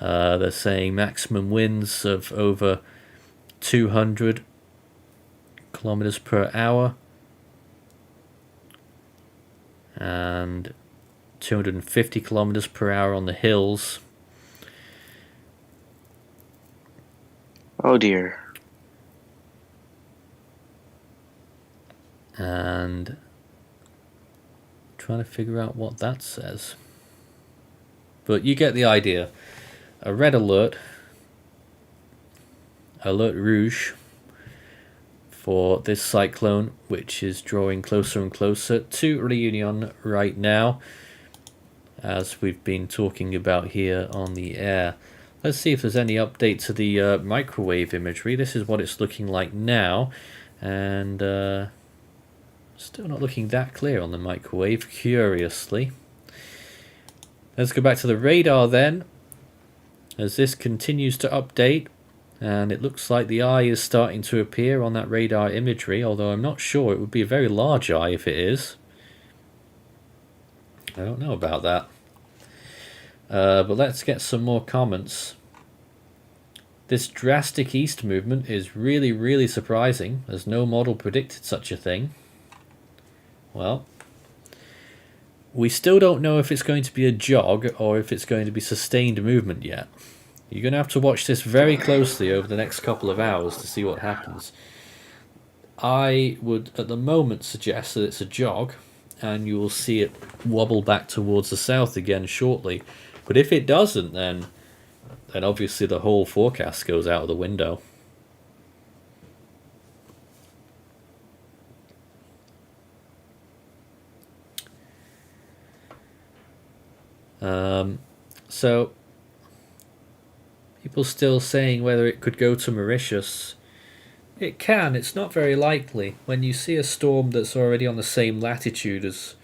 They're saying maximum winds of over 200 kilometers per hour and 250 kilometers per hour on the hills. Oh dear. And trying to figure out what that says. But you get the idea. A red alert, alert rouge, for this cyclone, which is drawing closer and closer to Réunion right now, as we've been talking about here on the air. Let's see if there's any update to the microwave imagery. This is what it's looking like now, and still not looking that clear on the microwave, curiously. Let's go back to the radar then, as this continues to update, and it looks like the eye is starting to appear on that radar imagery, although I'm not sure. It would be a very large eye if it is. I don't know about that. But let's get some more comments. This drastic east movement is really, really surprising, as no model predicted such a thing. Well, we still don't know if it's going to be a jog or if it's going to be sustained movement yet. You're going to have to watch this very closely over the next couple of hours to see what happens. I would, at the moment, suggest that it's a jog, and you will see it wobble back towards the south again shortly. But if it doesn't, then obviously the whole forecast goes out of the window. So people still saying whether it could go to Mauritius. It can. It's not very likely. When you see a storm that's already on the same latitude as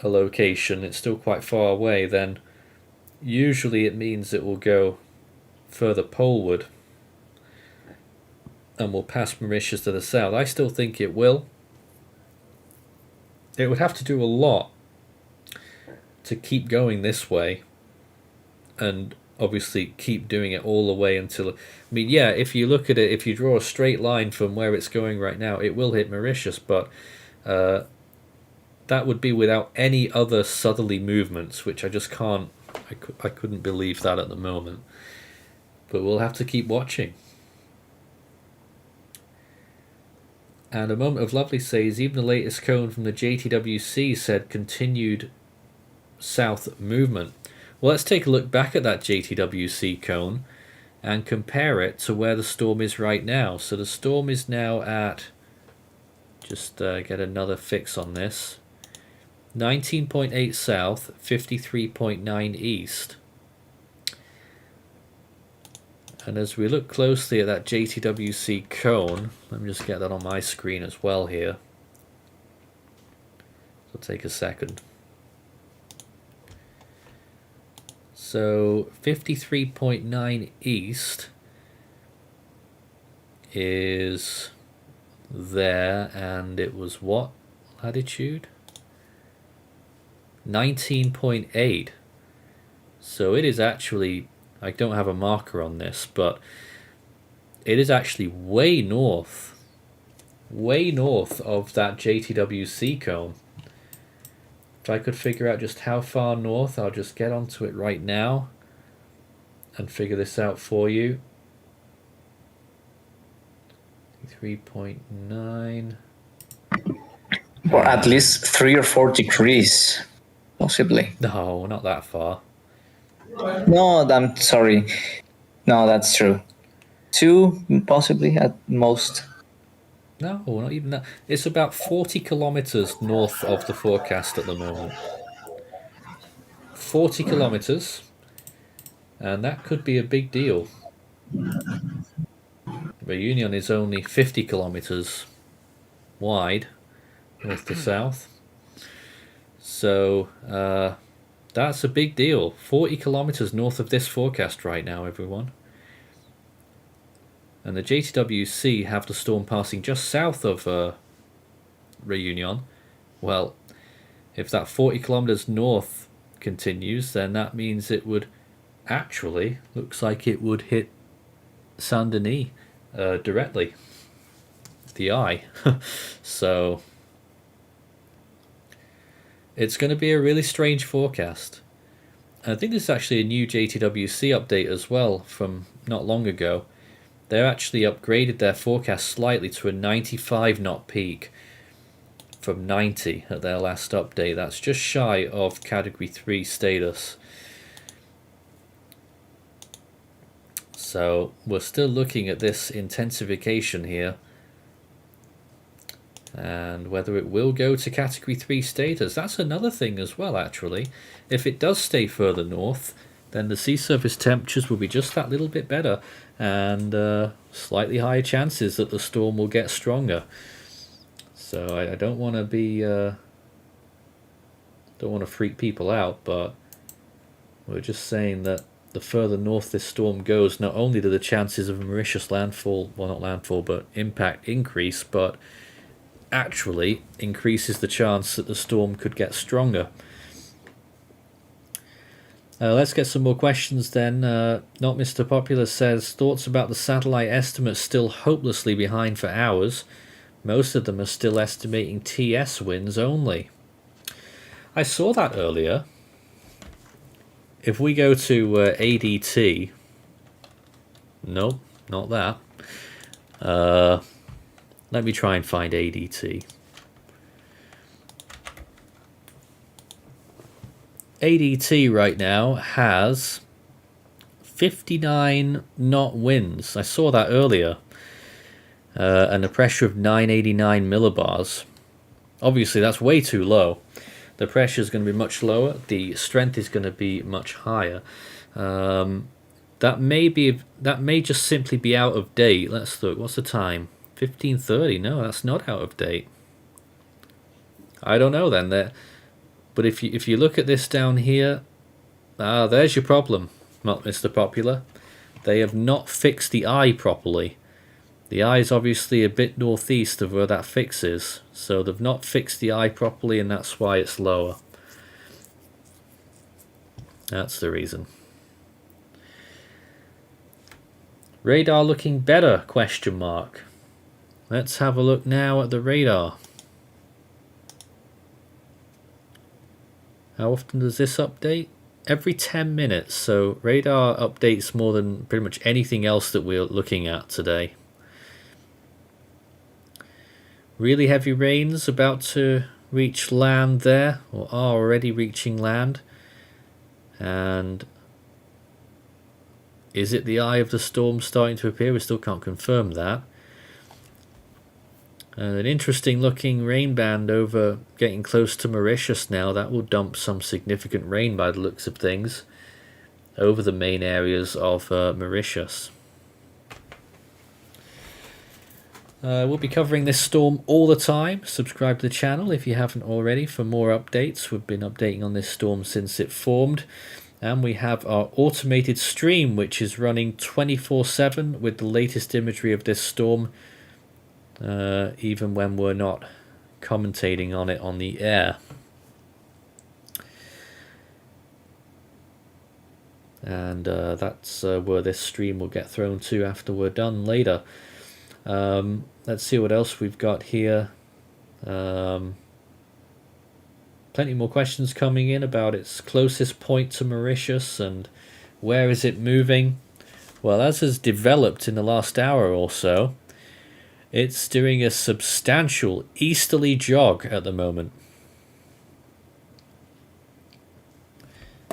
a location, it's still quite far away, then usually it means it will go further poleward and will pass Mauritius to the south. I still think it will. It would have to do a lot to keep going this way, and obviously keep doing it all the way until... I mean, yeah, if you look at it, if you draw a straight line from where it's going right now, it will hit Mauritius, but that would be without any other southerly movements, which I just can't... I couldn't believe that at the moment. But we'll have to keep watching. And A Moment of Lovely says, even the latest cone from the JTWC said continued south movement. Well, let's take a look back at that JTWC cone and compare it to where the storm is right now. So the storm is now at, just get another fix on this, 19.8 south, 53.9 east. And as we look closely at that JTWC cone, let me just get that on my screen as well here. It'll take a second. So 53.9 east is there, and it was what latitude? 19.8. So it is actually, I don't have a marker on this, but it is actually way north of that JTWC cone. If I could figure out just how far north, I'll just get onto it right now and figure this out for you. 3.9. Or at least 3 or 4 degrees, possibly. No, not that far. No, I'm sorry. No, that's true. 2, possibly, at most. No, not even that. It's about 40 kilometers north of the forecast at the moment. 40 kilometers, and that could be a big deal. Réunion is only 50 kilometers wide, north to south. So that's a big deal. 40 kilometers north of this forecast right now, everyone. And the JTWC have the storm passing just south of Réunion. Well, if that 40 kilometers north continues, then that means it would actually, looks like it would hit Saint-Denis directly. The eye. So it's going to be a really strange forecast. And I think this is actually a new JTWC update as well from not long ago. They actually upgraded their forecast slightly to a 95 knot peak from 90 at their last update. That's just shy of Category 3 status. So we're still looking at this intensification here, and whether it will go to Category 3 status. That's another thing as well, actually. If it does stay further north, then the sea surface temperatures will be just that little bit better, and slightly higher chances that the storm will get stronger. So I don't want to be don't want to freak people out, but we're just saying that the further north this storm goes, not only do the chances of a Mauritius landfall, well, not landfall, but impact increase, but actually increases the chance that the storm could get stronger. Let's get some more questions then. Not Mr. Popular says, thoughts about the satellite estimates still hopelessly behind for hours. Most of them are still estimating TS winds only. I saw that earlier. If we go to ADT, nope, not that. Let me try and find ADT. ADT right now has 59 knot winds. I saw that earlier. And a pressure of 989 millibars. Obviously, that's way too low. The pressure is going to be much lower. The strength is going to be much higher. That may just simply be out of date. Let's look. What's the time? 15:30. No, that's not out of date. I don't know then. But if you look at this down here, there's your problem, Mr. Popular. They have not fixed the eye properly. The eye is obviously a bit northeast of where that fix is, so they've not fixed the eye properly, and that's why it's lower. That's the reason. Radar looking better? Question mark. Let's have a look now at the radar. How often does this update? Every 10 minutes, so radar updates more than pretty much anything else that we're looking at today. Really heavy rains about to reach land there, or are already reaching land. And is it the eye of the storm starting to appear? We still can't confirm that. An interesting looking rain band over getting close to Mauritius now. That will dump some significant rain by the looks of things over the main areas of Mauritius. We'll be covering this storm all the time. Subscribe to the channel if you haven't already for more updates. We've been updating on this storm since it formed. And we have our automated stream, which is running 24/7 with the latest imagery of this storm, even when we're not commentating on it on the air. And that's where this stream will get thrown to after we're done later. Let's see what else we've got here. Plenty more questions coming in about its closest point to Mauritius and where is it moving. Well, as has developed in the last hour or so, it's doing a substantial easterly jog at the moment,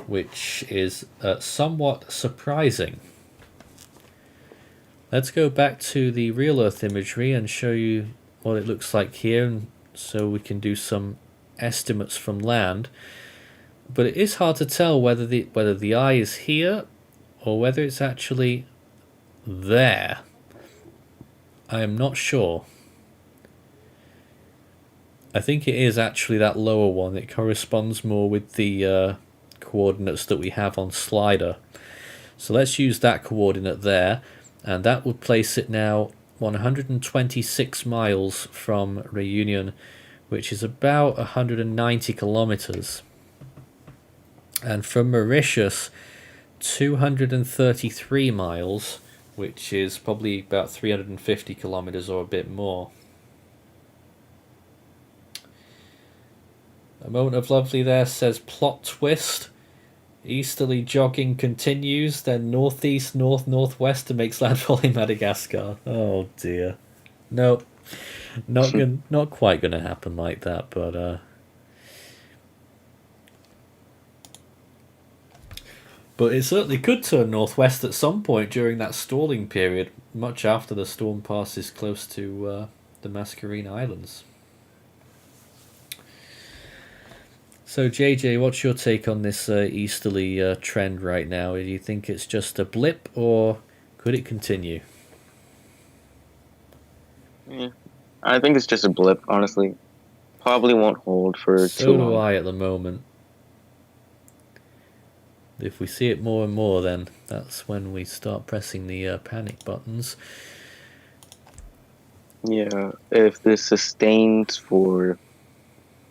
which is somewhat surprising. Let's go back to the real Earth imagery and show you what it looks like here, and so we can do some estimates from land. But it is hard to tell whether the eye is here or whether it's actually there. I am not sure. I think it is actually that lower one. It corresponds more with the coordinates that we have on Slider. So let's use that coordinate there, and that would place it now 126 miles from Réunion, which is about 190 kilometers. And from Mauritius, 233 miles, which is probably about 350 kilometers or a bit more. A Moment of Lovely there says plot twist. Easterly jogging continues, then northeast, northwest and makes landfall in Madagascar. Oh dear. No, not quite gonna happen like that, but it certainly could turn northwest at some point during that stalling period, much after the storm passes close to the Mascarene Islands. So JJ, what's your take on this easterly trend right now? Do you think it's just a blip, or could it continue? Yeah, I think it's just a blip, honestly. Probably won't hold for too long. So do I at the moment. If we see it more and more, then that's when we start pressing the panic buttons. Yeah, if this sustains for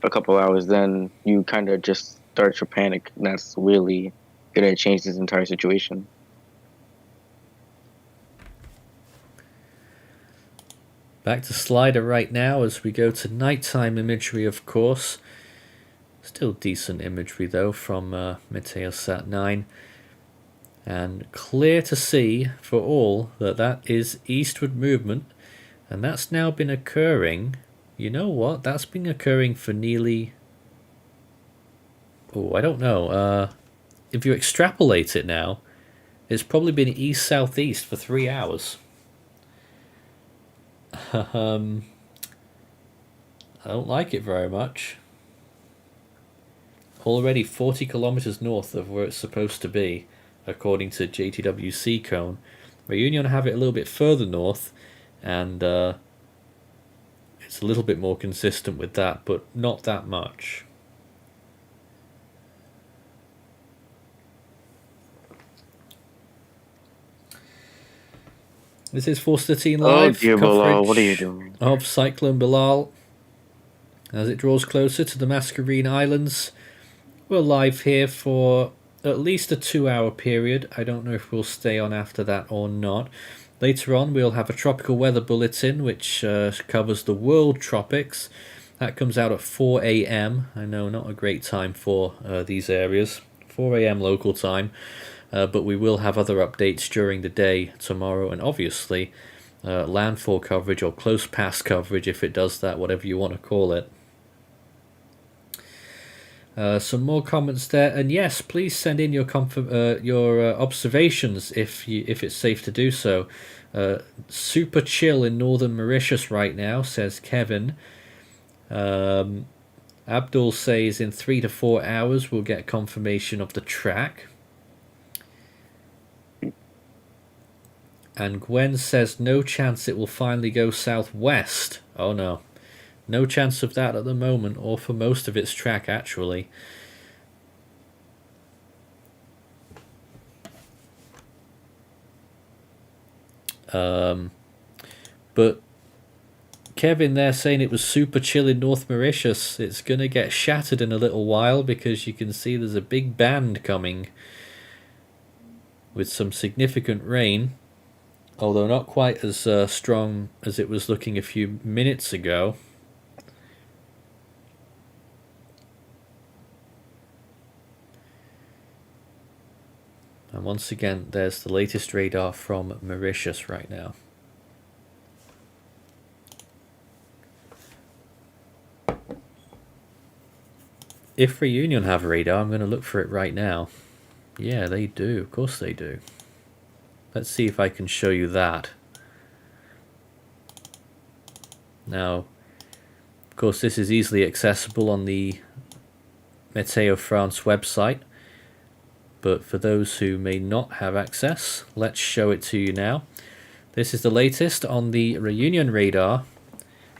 a couple hours, then you kind of just start your panic. And that's really going to change this entire situation. Back to Slider right now as we go to nighttime imagery, of course. Still decent imagery though from Meteosat 9. And clear to see for all that is eastward movement. And that's now been occurring. You know what? That's been occurring for nearly... Oh, I don't know. If you extrapolate it now, it's probably been east-southeast for 3 hours. I don't like it very much. Already 40 kilometers north of where it's supposed to be. according to JTWC cone. Réunion have it a little bit further north, and it's a little bit more consistent with that, but not that much. This is Force 13 live dear coverage Belal, what are you doing? of Cyclone Belal as it draws closer to the Mascarene Islands. We're live here for at least a 2-hour period. I don't know if we'll stay on after that or not. Later on we'll have a tropical weather bulletin which covers the world tropics. That comes out at 4 a.m. I know, not a great time for these areas. 4 a.m. local time. But we will have other updates during the day tomorrow, and obviously landfall coverage or close pass coverage, if it does that, whatever you want to call it. Some more comments there, and yes, please send in your observations if it's safe to do so. Super chill in northern Mauritius right now, says Kevin. Abdul says in 3 to 4 hours we'll get confirmation of the track. And Gwen says no chance it will finally go southwest. Oh no. No chance of that at the moment, or for most of its track actually. But Kevin there saying it was super chill in North Mauritius. It's going to get shattered in a little while because you can see there's a big band coming with some significant rain. Although not quite as strong as it was looking a few minutes ago. And once again, there's the latest radar from Mauritius right now. If Réunion have radar, I'm going to look for it right now. Yeah, they do. Of course they do. Let's see if I can show you that. Now, of course, this is easily accessible on the Météo France website. But for those who may not have access, let's show it to you now. This is the latest on the Réunion radar.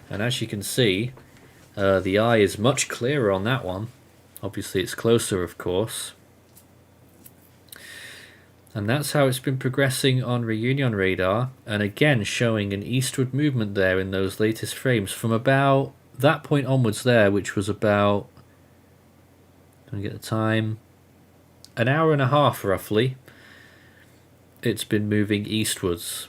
And as you can see, the eye is much clearer on that one. Obviously, it's closer, of course. And that's how it's been progressing on Réunion radar, and again showing an eastward movement there in those latest frames from about that point onwards there, which was about, let me get the time, an hour and a half roughly. It's been moving eastwards.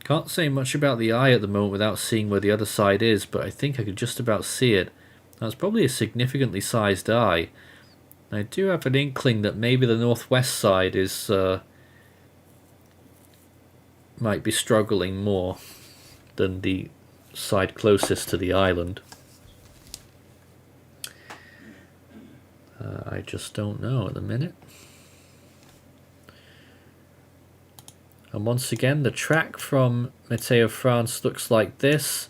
Can't say much about the eye at the moment without seeing where the other side is, but I think I could just about see it. That's probably a significantly sized eye. I do have an inkling that maybe the northwest side is might be struggling more than the side closest to the island. I just don't know at the minute. And once again, the track from Météo France looks like this.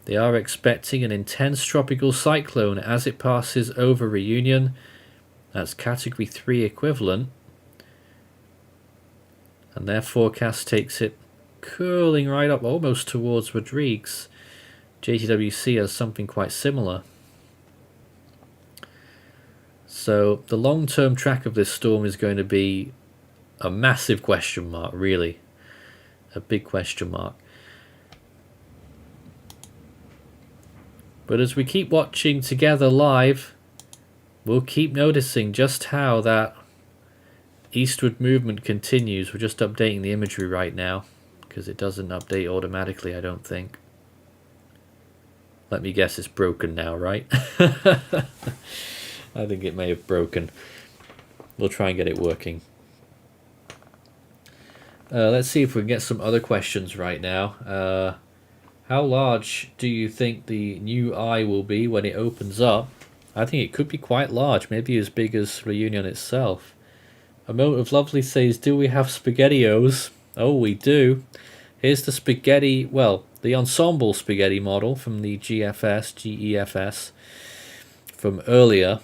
They are expecting an intense tropical cyclone as it passes over Réunion. That's category 3 equivalent. And their forecast takes it curling right up almost towards Rodrigues. JTWC has something quite similar. So the long-term track of this storm is going to be a massive question mark, really. A big question mark. But as we keep watching together live, we'll keep noticing just how that eastward movement continues. We're just updating the imagery right now because it doesn't update automatically, I don't think. Let me guess, it's broken now, right? I think it may have broken. We'll try and get it working. Let's see if we can get some other questions right now. How large do you think the new eye will be when it opens up? I think it could be quite large, maybe as big as Réunion itself. A Moment of Lovely says, do we have SpaghettiOs? Oh, we do. Here's the spaghetti, well, the Ensemble spaghetti model from the GFS, from earlier.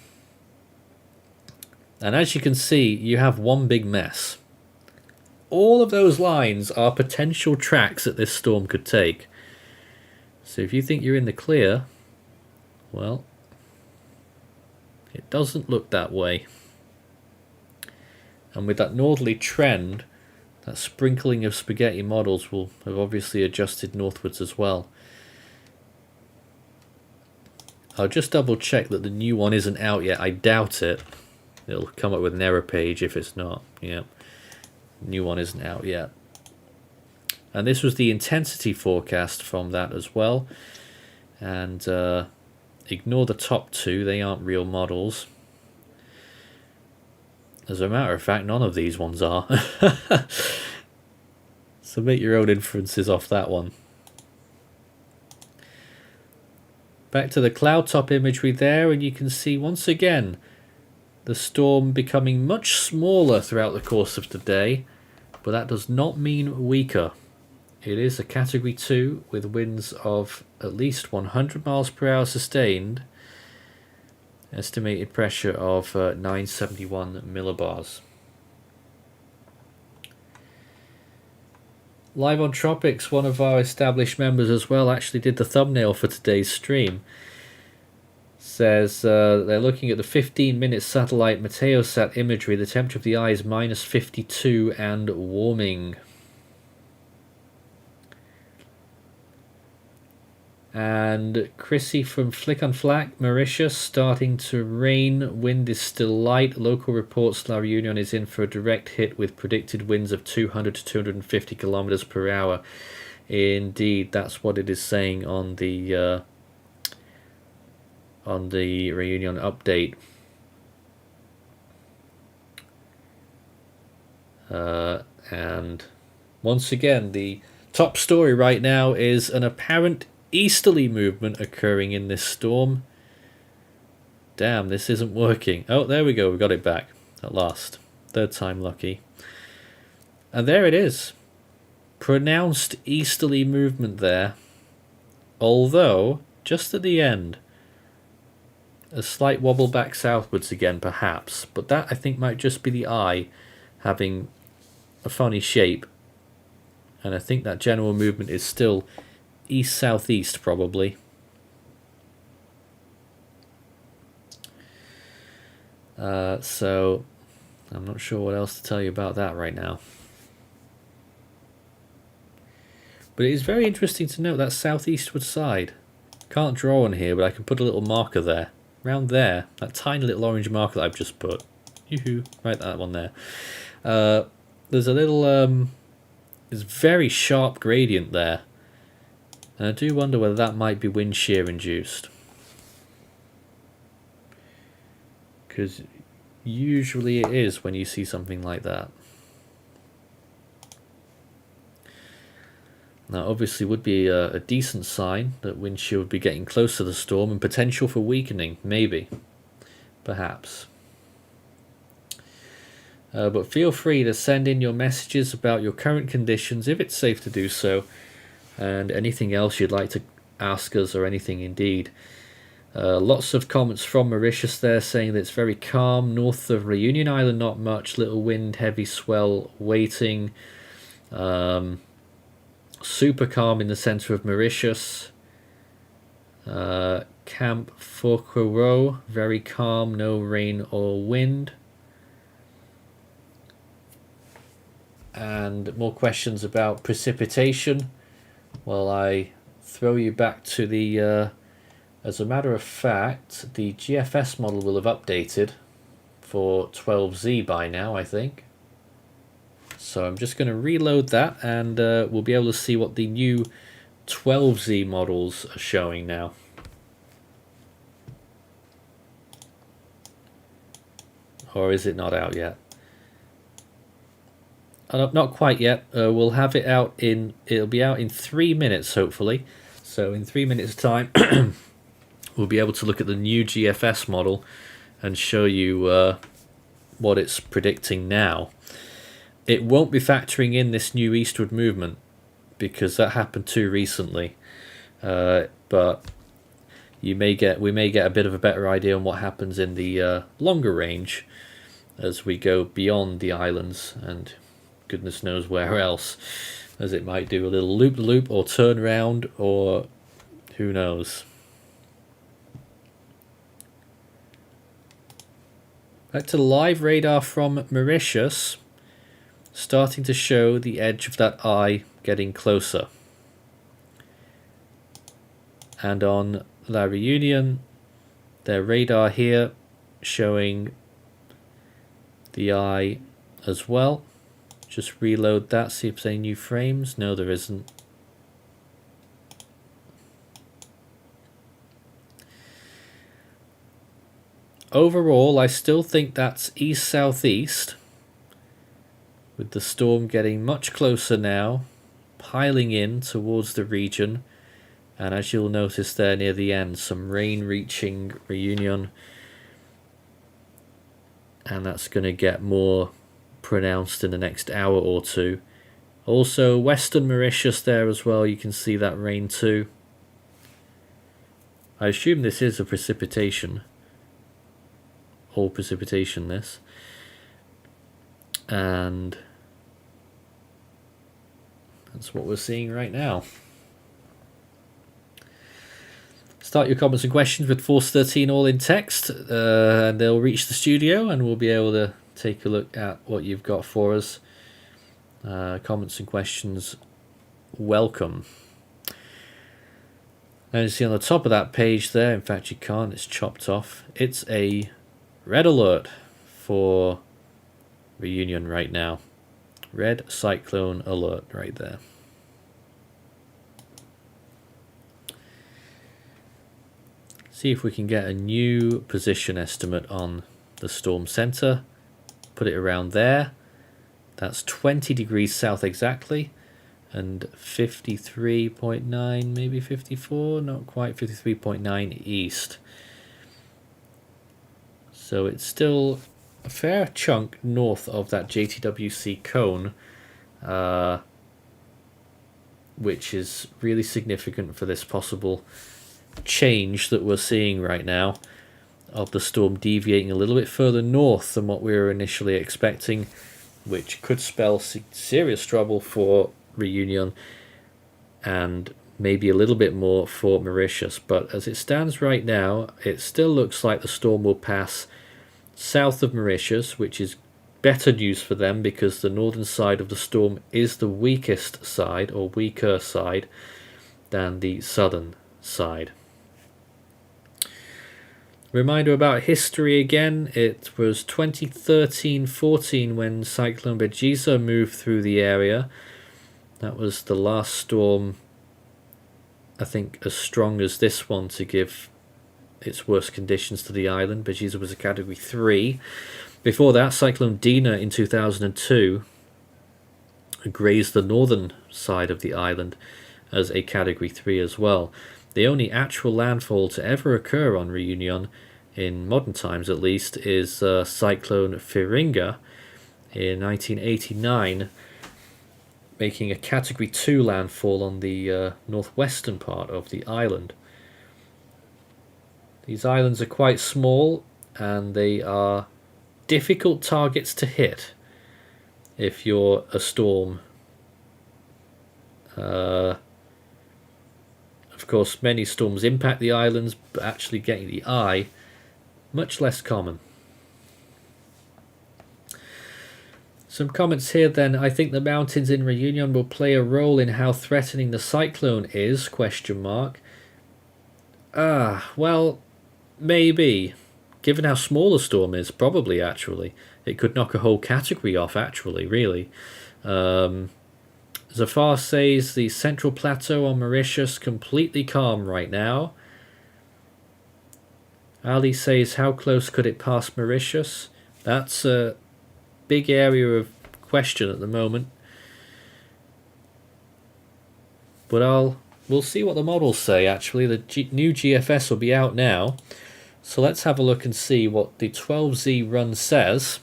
And as you can see, you have one big mess. All of those lines are potential tracks that this storm could take. So if you think you're in the clear, well, it doesn't look that way. And with that northerly trend, that sprinkling of spaghetti models will have obviously adjusted northwards as well. I'll just double check that the new one isn't out yet. I doubt it. It'll come up with an error page if it's not. Yeah, new one isn't out yet. And this was the intensity forecast from that as well. And ignore the top two, they aren't real models. As a matter of fact, none of these ones are. So make your own inferences off that one. Back to the cloud top imagery there, and you can see once again the storm becoming much smaller throughout the course of the day, but that does not mean weaker. It is a category 2 with winds of at least 100 miles per hour sustained, estimated pressure of 971 millibars. Live on Tropics, one of our established members as well, actually did the thumbnail for today's stream. Says they're looking at the 15-minute satellite Meteosat imagery. The temperature of the eye is minus 52 and warming. And Chrissy from Flick on Flack, Mauritius, starting to rain. Wind is still light. Local reports La Réunion is in for a direct hit with predicted winds of 200 to 250 kilometers per hour. Indeed, that's what it is saying on the Réunion update. And once again, the top story right now is an apparent easterly movement occurring in this storm. Damn, this isn't working. Oh, there we go. We got it back at last. Third time lucky. And there it is. Pronounced easterly movement there. Although, just at the end, a slight wobble back southwards again, perhaps. But that, I think, might just be the eye having a funny shape. And I think that general movement is still east-southeast, probably. So I'm not sure what else to tell you about that right now. But it is very interesting to note that southeastward side. Can't draw on here, but I can put a little marker there. Around there, that tiny little orange marker that I've just put. Yoo-hoo, right, that one there. There's a little, there's very sharp gradient there. And I do wonder whether that might be wind shear induced. Because usually it is when you see something like that. Now obviously would be a decent sign that wind shear would be getting close to the storm and potential for weakening, maybe, perhaps. But feel free to send in your messages about your current conditions if it's safe to do so, and anything else you'd like to ask us, or anything indeed. Lots of comments from Mauritius there saying that it's very calm. North of Réunion Island, not much. Little wind, heavy swell waiting. Super calm in the centre of Mauritius. Camp Fouquereau, very calm, no rain or wind. And more questions about precipitation. Well, I throw you back to the, as a matter of fact, the GFS model will have updated for 12Z by now, I think. So I'm just going to reload that, and we'll be able to see what the new 12Z models are showing now. Or is it not out yet? Not quite yet. We'll have it out in, it'll be out in 3 minutes hopefully. So in 3 minutes time we'll be able to look at the new GFS model and show you what it's predicting now. It won't be factoring in this new eastward movement because that happened too recently. But we may get a bit of a better idea on what happens in the longer range as we go beyond the islands and goodness knows where else, as it might do a little loop-loop or turn round, or who knows. Back to the live radar from Mauritius, starting to show the edge of that eye getting closer. And on La Réunion, their radar here showing the eye as well. Just reload that, see if there's any new frames. No, there isn't. Overall, I still think that's east-southeast, with the storm getting much closer now, piling in towards the region, and as you'll notice there near the end, some rain reaching Réunion, and that's going to get more pronounced in the next hour or two. Also, western Mauritius there as well, you can see that rain too. I assume this is a precipitation. All precipitation this, and that's what we're seeing right now. Start your comments and questions with Force 13 all in text, and they'll reach the studio and we'll be able to take a look at what you've got for us. Comments and questions welcome. And you see on the top of that page there, in fact you can't, it's chopped off, it's a red alert for Réunion right now. Red cyclone alert right there. See if we can get a new position estimate on the storm center. Put it around there. That's 20 degrees south exactly, and 53.9, maybe 54, not quite, 53.9 east. So it's still a fair chunk north of that JTWC cone, which is really significant for this possible change that we're seeing right now of the storm deviating a little bit further north than what we were initially expecting, which could spell serious trouble for Réunion and maybe a little bit more for Mauritius. But as it stands right now, it still looks like the storm will pass south of Mauritius, which is better news for them because the northern side of the storm is the weakest side, or weaker side, than the southern side. Reminder about history again, it was 2013-14 when Cyclone Belal moved through the area. That was the last storm, I think, as strong as this one to give its worst conditions to the island. Belal was a Category 3. Before that, Cyclone Dina in 2002 grazed the northern side of the island as a Category 3 as well. The only actual landfall to ever occur on Réunion, in modern times at least, is Cyclone Firinga in 1989, making a Category 2 landfall on the northwestern part of the island. These islands are quite small and they are difficult targets to hit if you're a storm. Of course, many storms impact the islands, but actually getting the eye, much less common. Some comments here then. I think the mountains in Réunion will play a role in how threatening the cyclone is, ? Well, maybe. Given how small the storm is, probably actually. It could knock a whole category off actually, really. Zafar says the central plateau on Mauritius completely calm right now. Ali says how close could it pass Mauritius? That's a big area of question at the moment. But we'll see what the models say actually. The new GFS will be out now. So let's have a look and see what the 12Z run says.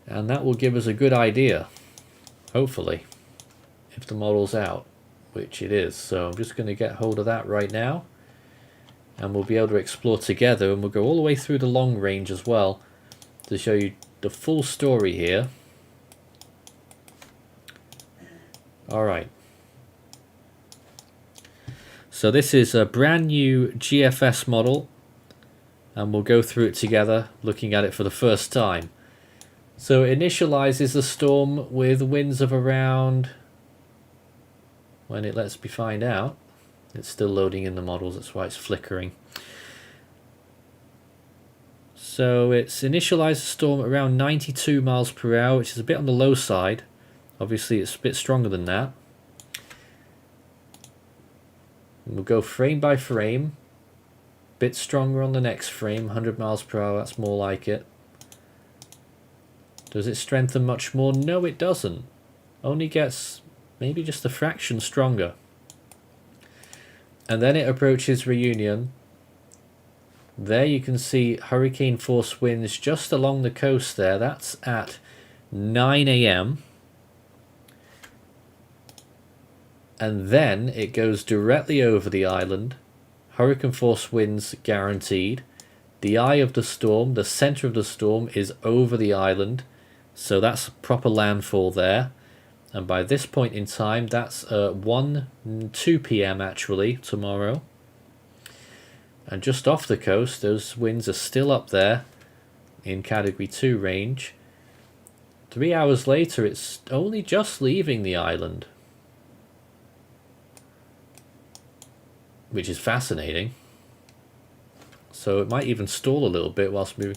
And that will give us a good idea, hopefully, if the model's out, which it is. So I'm just going to get hold of that right now. And we'll be able to explore together, and we'll go all the way through the long range as well to show you the full story here. Alright. So this is a brand new GFS model, and we'll go through it together, looking at it for the first time. So it initializes the storm with winds of around, when it lets me find out, it's still loading in the models, that's why it's flickering. So it's initialized the storm around 92 miles per hour, which is a bit on the low side. Obviously it's a bit stronger than that. We'll go frame by frame. Bit stronger on the next frame, 100 miles per hour, that's more like it. Does it strengthen much more? No, it doesn't. Only gets maybe just a fraction stronger. And then it approaches Réunion. There you can see hurricane force winds just along the coast there. That's at 9 AM. And then it goes directly over the island. Hurricane force winds guaranteed. The eye of the storm, the center of the storm, is over the island. So that's proper landfall there. And by this point in time, that's 2 PM actually, tomorrow. And just off the coast, those winds are still up there in Category 2 range. 3 hours later, it's only just leaving the island, which is fascinating. So it might even stall a little bit whilst moving.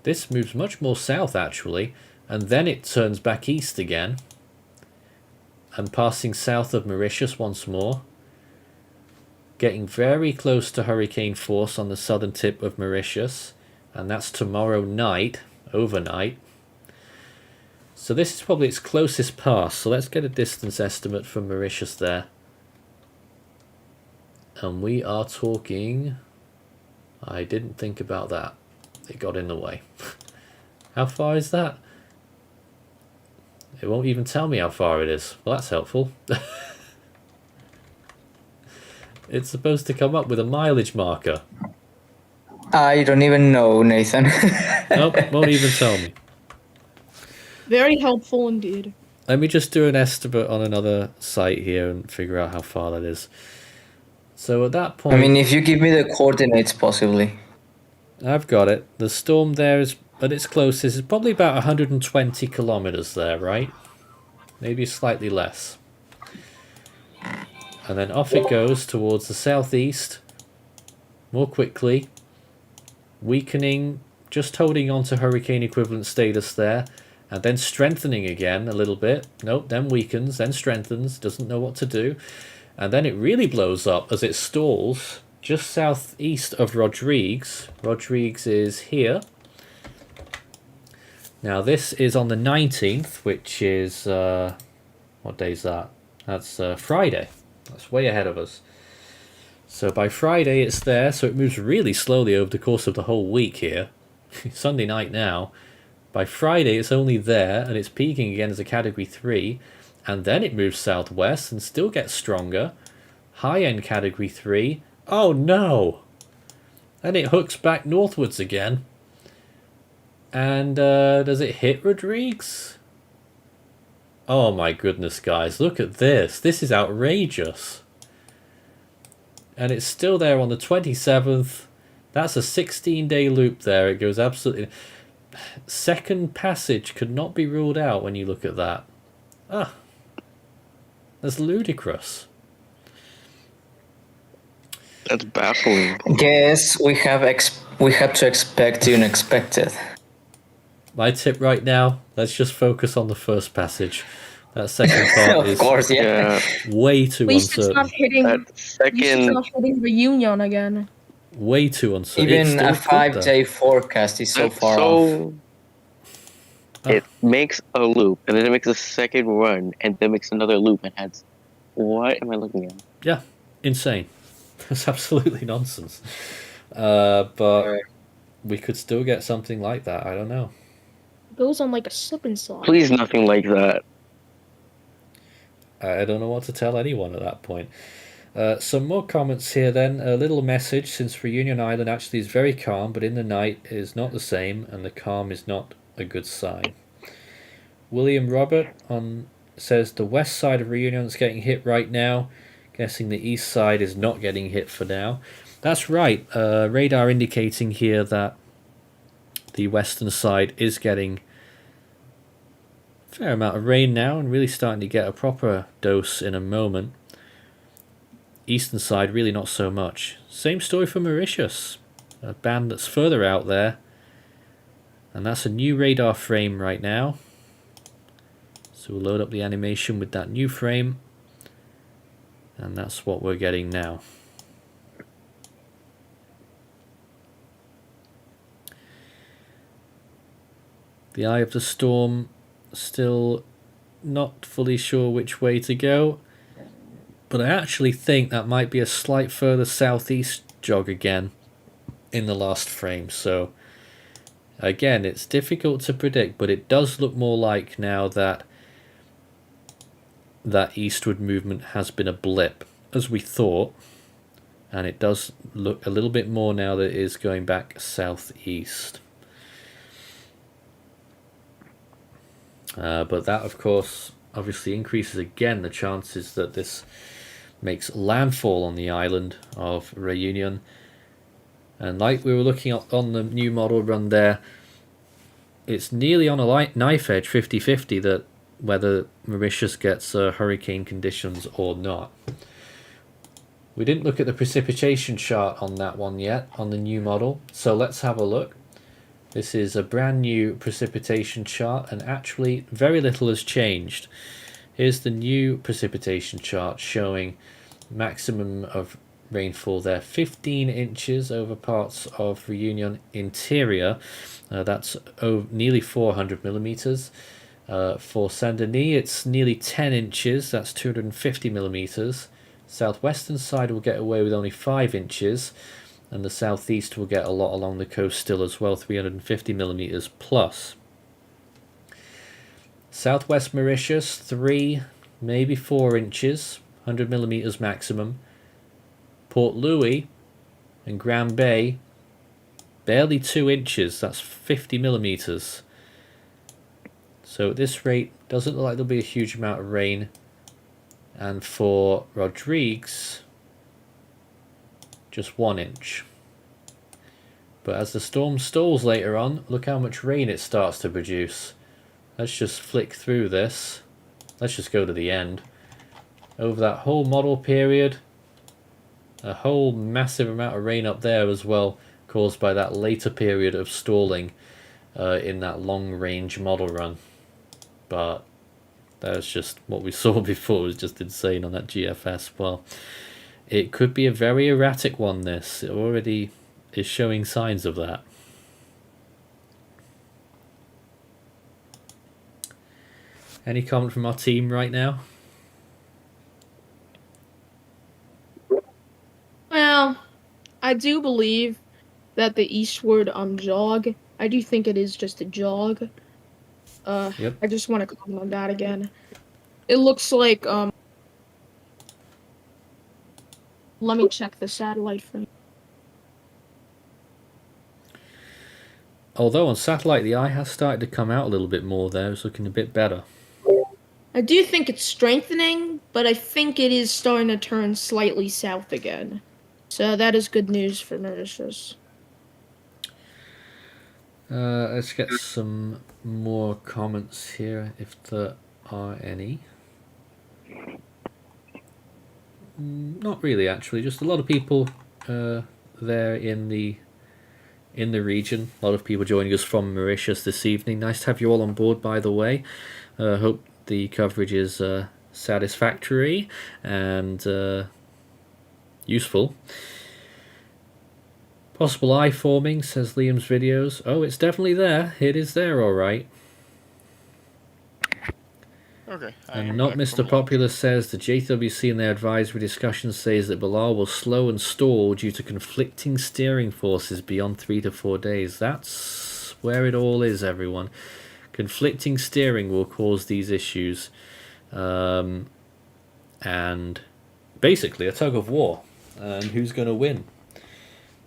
This moves much more south actually, and then it turns back east again and passing south of Mauritius once more, getting very close to hurricane force on the southern tip of Mauritius, and that's tomorrow night, overnight. So this is probably its closest pass, so let's get a distance estimate from Mauritius there. And we are talking, I didn't think about that, it got in the way. How far is that? It won't even tell me how far it is. Well, that's helpful. It's supposed to come up with a mileage marker. I don't even know, Nathan. Nope, won't even tell me. Very helpful indeed. Let me just do an estimate on another site here and figure out how far that is. So at that point, I mean, if you give me the coordinates, possibly. I've got it. The storm there is at its closest is probably about 120 kilometers there, right? Maybe slightly less. And then off it goes towards the southeast, more quickly, weakening, just holding on to hurricane equivalent status there, and then strengthening again a little bit. Nope, then weakens, then strengthens, doesn't know what to do. And then it really blows up as it stalls just southeast of Rodrigues. Rodrigues is here. Now this is on the 19th, which is, what day is that? That's Friday. That's way ahead of us. So by Friday it's there, so it moves really slowly over the course of the whole week here. Sunday night now. By Friday it's only there, and it's peaking again as a Category 3, and then it moves southwest and still gets stronger. High-end Category 3. Oh no! And it hooks back northwards again. And does it hit Rodrigues? Oh my goodness, guys, look at this. This is outrageous. And it's still there on the 27th. That's a 16-day loop there. It goes absolutely... Second passage could not be ruled out when you look at that. Ah. That's ludicrous. That's baffling. Guess we had to expect the unexpected. My tip right now, let's just focus on the first passage. That second part Of course, yeah. way too At least it's uncertain. not hitting. That At least it's second, not hitting Réunion again. Way too uncertain. It's Even still a good, though. 5-day forecast is so far off. it makes a loop, and then it makes a second run, and then makes another loop, and has... What am I looking at? Yeah, insane. That's absolutely nonsense. But we could still get something like that. I don't know. Goes on like a slip and slide. Please, nothing like that. I don't know what to tell anyone at that point. Some more comments here then. A little message, since Reunion Island actually is very calm, but in the night it is not the same, and the calm is not a good sign. William Robert says the west side of Reunion is getting hit right now. Guessing the east side is not getting hit for now. That's right. Radar indicating here that the western side is getting a fair amount of rain now and really starting to get a proper dose in a moment. Eastern side really not so much. Same story for Mauritius, a band that's further out there, and that's a new radar frame right now. So we'll load up the animation with that new frame, and that's what we're getting now. The eye of the storm, still not fully sure which way to go, but I actually think that might be a slight further southeast jog again in the last frame. So again, it's difficult to predict, but it does look more like now that that eastward movement has been a blip, as we thought, and it does look a little bit more now that it is going back southeast. But that, of course, obviously increases again the chances that this makes landfall on the island of Réunion. And like we were looking at on the new model run there, it's nearly on a knife edge, 50-50, that whether Mauritius gets hurricane conditions or not. We didn't look at the precipitation chart on that one yet, on the new model, so let's have a look. This is a brand new precipitation chart, and actually very little has changed. Here's the new precipitation chart showing maximum of rainfall there, 15 inches over parts of Réunion interior. That's nearly 400 millimeters. For Saint-Denis, it's nearly 10 inches, that's 250 millimeters. Southwestern side will get away with only 5 inches, and the southeast will get a lot along the coast still as well, 350 millimeters plus. Southwest Mauritius, 3, maybe 4 inches, 100 millimeters maximum. Port Louis and Grand Bay, barely 2 inches, that's 50 millimeters. So at this rate, doesn't look like there'll be a huge amount of rain. And for Rodrigues, just 1 inch. But as the storm stalls later on, look how much rain it starts to produce. Let's just flick through this. Let's just go to the end. Over that whole model period, a whole massive amount of rain up there as well, caused by that later period of stalling in that long range model run. But that's just what we saw before. It was just insane on that GFS. Well, it could be a very erratic one, this. It already is showing signs of that. Any comment from our team right now? Well, I do believe that the eastward jog, I do think it is just a jog. Yep. I just want to comment on that again. It looks like let me check the satellite frame. Although on satellite the eye has started to come out a little bit more there. It's looking a bit better. I do think it's strengthening, but I think it is starting to turn slightly south again. So that is good news for Mauritius. Let's get some more comments here, if there are any. Not really, actually. Just a lot of people there in the region. A lot of people joining us from Mauritius this evening. Nice to have you all on board, by the way. Hope the coverage is satisfactory and useful. Possible eye forming, says Liam's videos. Oh, it's definitely there. It is there, all right. Okay. And not Mr. Popular says the JWC in their advisory discussion says that Belal will slow and stall due to conflicting steering forces beyond 3 to 4 days. That's where it all is, everyone. Conflicting steering will cause these issues. And basically a tug of war. And who's going to win?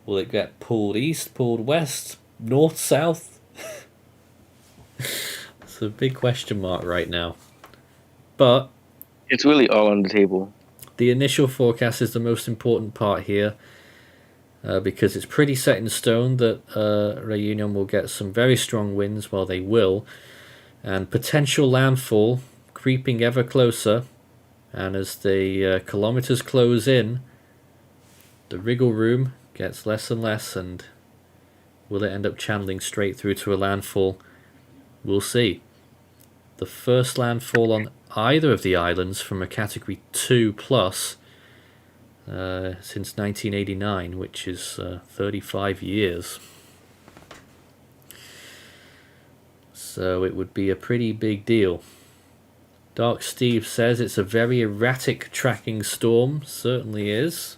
Will it get pulled east, pulled west, north, south? It's a big question mark right now. But It's really all on the table. the initial forecast is the most important part here, because it's pretty set in stone that Réunion will get some very strong winds, well they will, and potential landfall creeping ever closer, and as the kilometers close in, the wriggle room gets less and less, and will it end up channeling straight through to a landfall? We'll see. The first landfall on either of the islands from a category 2 plus since 1989, which is 35 years. So it would be a pretty big deal. Dark Steve says it's a very erratic tracking storm. Certainly is.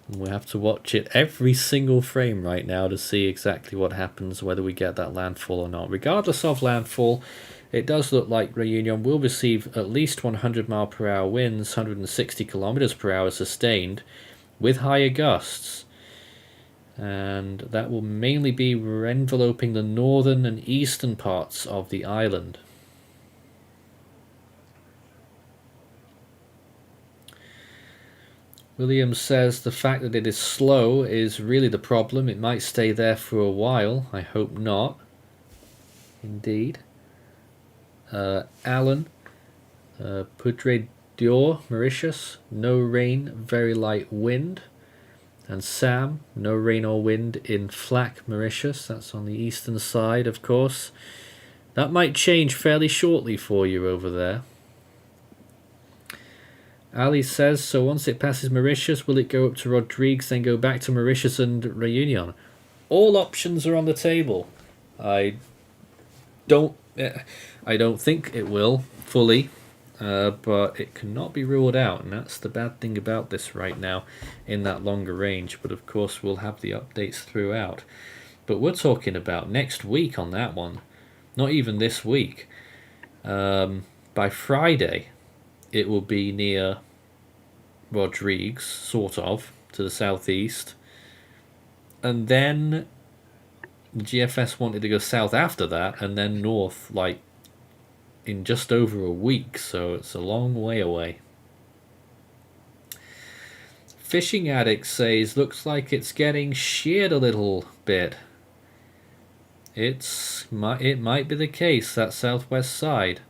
We have to watch it every single frame right now to see exactly what happens, whether we get that landfall or not. Regardless of landfall, it does look like Réunion will receive at least 100 mile per hour winds, 160 kilometers per hour sustained, with higher gusts. And that will mainly be enveloping the northern and eastern parts of the island. Williams says the fact that it is slow is really the problem. It might stay there for a while. I hope not. Indeed. Alan, Poudre d'Or, Mauritius, no rain, very light wind. And Sam, no rain or wind in Flack, Mauritius. That's on the eastern side, of course. That might change fairly shortly for you over there. Ali says, so once it passes Mauritius, will it go up to Rodrigues, then go back to Mauritius and Réunion? All options are on the table. I don't think it will fully, but it cannot be ruled out, and that's the bad thing about this right now in that longer range. But of course, we'll have the updates throughout. But we're talking about next week on that one, not even this week. By Friday, it will be near Rodrigues, sort of, to the southeast. And then the GFS wanted to go south after that, and then north, like, in just over a week, so it's a long way away. Fishing Addict says, looks like it's getting sheared a little bit. It might be the case, that southwest side.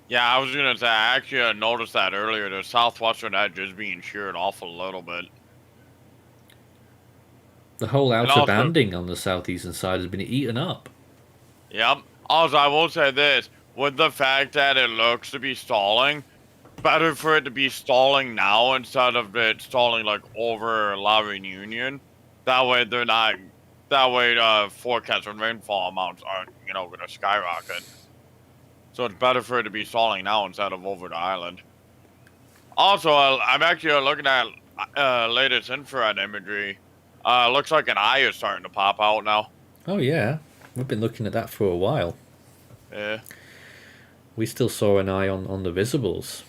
Yeah, I was gonna say, I actually noticed that earlier. The southwestern edge is being sheared off a little bit. The whole outer also, banding on the southeastern side has been eaten up. Yep. Also, I will say this. With the fact that it looks to be stalling, better for it to be stalling now instead of it stalling, like, over La Réunion. That way they're not... That way forecast and rainfall amounts aren't, gonna skyrocket. So it's better for it to be stalling now instead of over the island. Also, I'm actually looking at latest infrared imagery. Looks like an eye is starting to pop out now. Oh yeah, we've been looking at that for a while. Yeah. We still saw an eye on the visibles.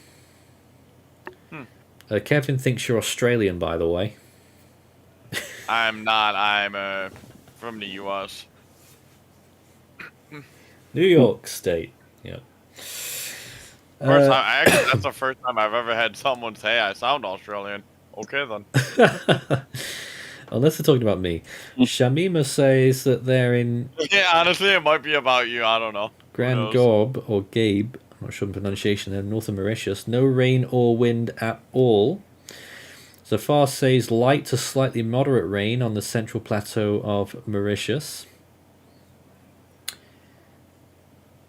Kevin thinks you're Australian, by the way. I'm not. I'm from the U.S. New York State. Yep. First time, actually, that's the first time I've ever had someone say I sound Australian. Okay then. Unless they're talking about me. Shamima says that they're in Yeah, honestly, it might be about you. I don't know. Grand Gorb or Gabe. I'm not sure the pronunciation there. North of Mauritius. No rain or wind at all. Zafar says light to slightly moderate rain on the central plateau of Mauritius.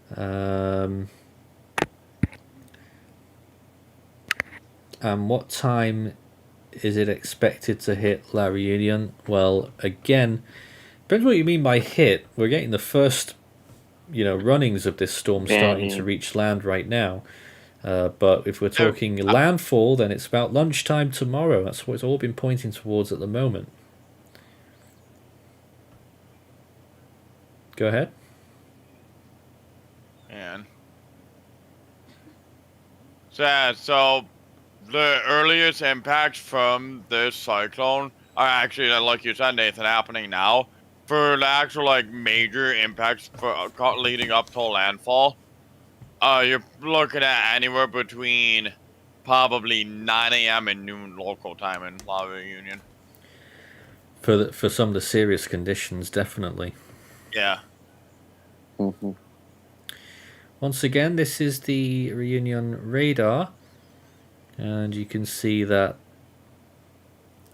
And what time is it expected to hit La Réunion? Well, again, depends what you mean by hit. We're getting the first, runnings of this storm starting to reach land right now. But if we're talking landfall, then it's about lunchtime tomorrow. That's what it's all been pointing towards at the moment. Go ahead. And so the earliest impacts from this cyclone are actually, like you said, Nathan, happening now. For the actual like major impacts for leading up to landfall, you're looking at anywhere between probably 9 a.m. and noon local time in Lava Union. For some of the serious conditions, definitely. Yeah. Hmm. Once again, this is the Réunion radar, and you can see that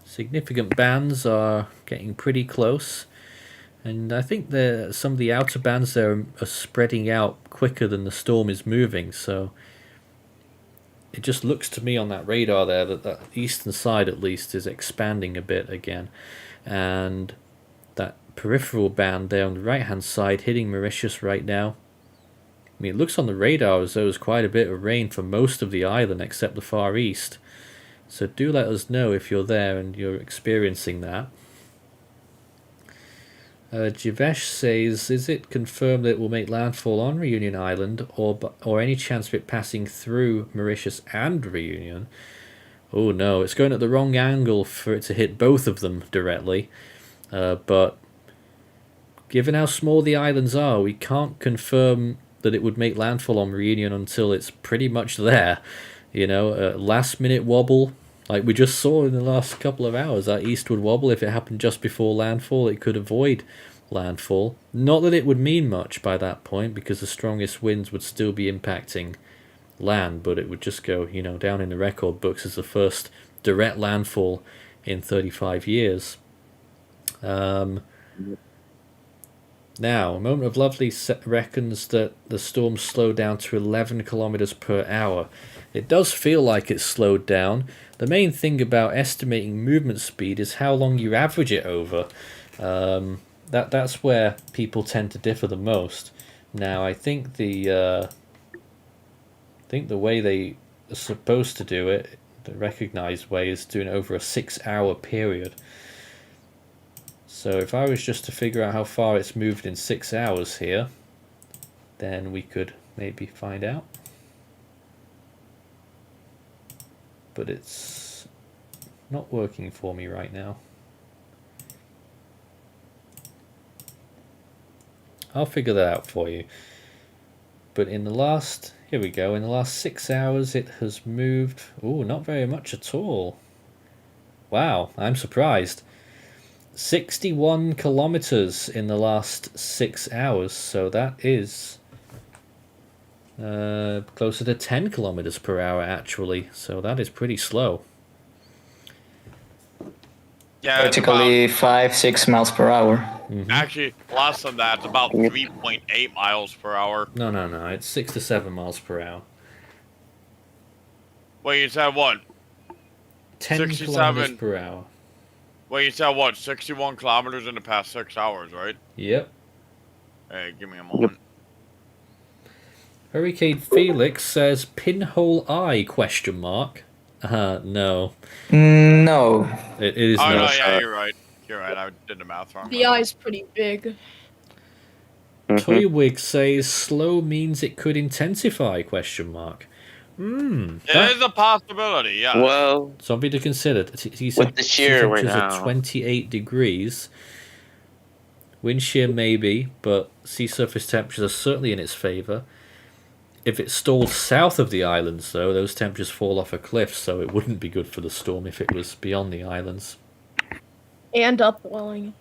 significant bands are getting pretty close, and I think some of the outer bands there are spreading out quicker than the storm is moving, so it just looks to me on that radar there that that eastern side at least is expanding a bit again, and that peripheral band there on the right hand side hitting Mauritius right now. I mean, it looks on the radar as though there's quite a bit of rain for most of the island except the far east. So do let us know if you're there and you're experiencing that. Jivesh says, is it confirmed that it will make landfall on Reunion Island or any chance of it passing through Mauritius and Reunion? Oh no, it's going at the wrong angle for it to hit both of them directly. But given how small the islands are, we can't confirm that it would make landfall on Reunion until it's pretty much there. You know, last minute wobble, like we just saw in the last couple of hours, that eastward wobble, if it happened just before landfall, it could avoid landfall. Not that it would mean much by that point, because the strongest winds would still be impacting land, but it would just go, you know, down in the record books as the first direct landfall in 35 years. Now, A Moment of Lovely reckons that the storm slowed down to 11 kilometers per hour. It does feel like it's slowed down. The main thing about estimating movement speed is how long you average it over. That's where people tend to differ the most. Now, I think the way they are supposed to do it, the recognized way, is doing it over a 6-hour period. So if I was just to figure out how far it's moved in 6 hours here, then we could maybe find out. But it's not working for me right now. I'll figure that out for you. But in the last, here we go, in the last 6 hours it has moved, not very much at all. Wow, I'm surprised. 61 kilometers in the last 6 hours, so that is closer to 10 kilometers per hour actually, so that is pretty slow. Yeah, Practically 5-6 miles per hour. Mm-hmm. Actually, less than that. It's about 3.8 miles per hour. No, it's 6 to 7 miles per hour. Wait, you said what? 10 67 kilometers per hour. Wait, you said what? 61 kilometers in the past 6 hours, right? Yep. Hey, give me a moment. Hurricane Felix says pinhole eye question mark. No. No. It is Oh, not. no, yeah, you're right. You're right. I did the math wrong. The eye's pretty big. Toywig says slow means it could intensify question mark. It is a possibility, yeah. Well, Something to consider. He said with the shear right temperatures now, are 28 degrees. Wind shear maybe, but sea surface temperatures are certainly in its favour. If it stalls south of the islands, though, those temperatures fall off a cliff, so it wouldn't be good for the storm if it was beyond the islands. And upwelling.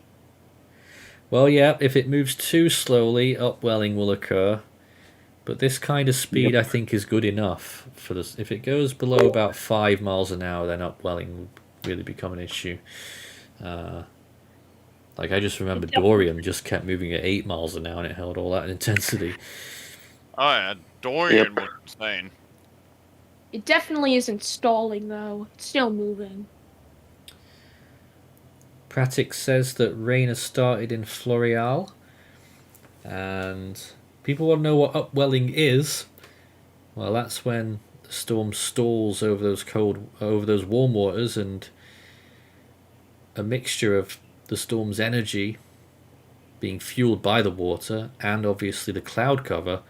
Well, yeah, if it moves too slowly, upwelling will occur. But this kind of speed, I think, is good enough for this. If it goes below about 5 miles an hour, then upwelling will really become an issue. Like I just remember Dorian just kept moving at 8 miles an hour, and it held all that intensity. Oh, yeah. Dorian was insane. It definitely isn't stalling, though. It's still moving. Pratik says that rain has started in Floreal, and people want to know what upwelling is. Well, that's when the storm stalls over those warm waters, and a mixture of the storm's energy being fueled by the water and obviously the cloud cover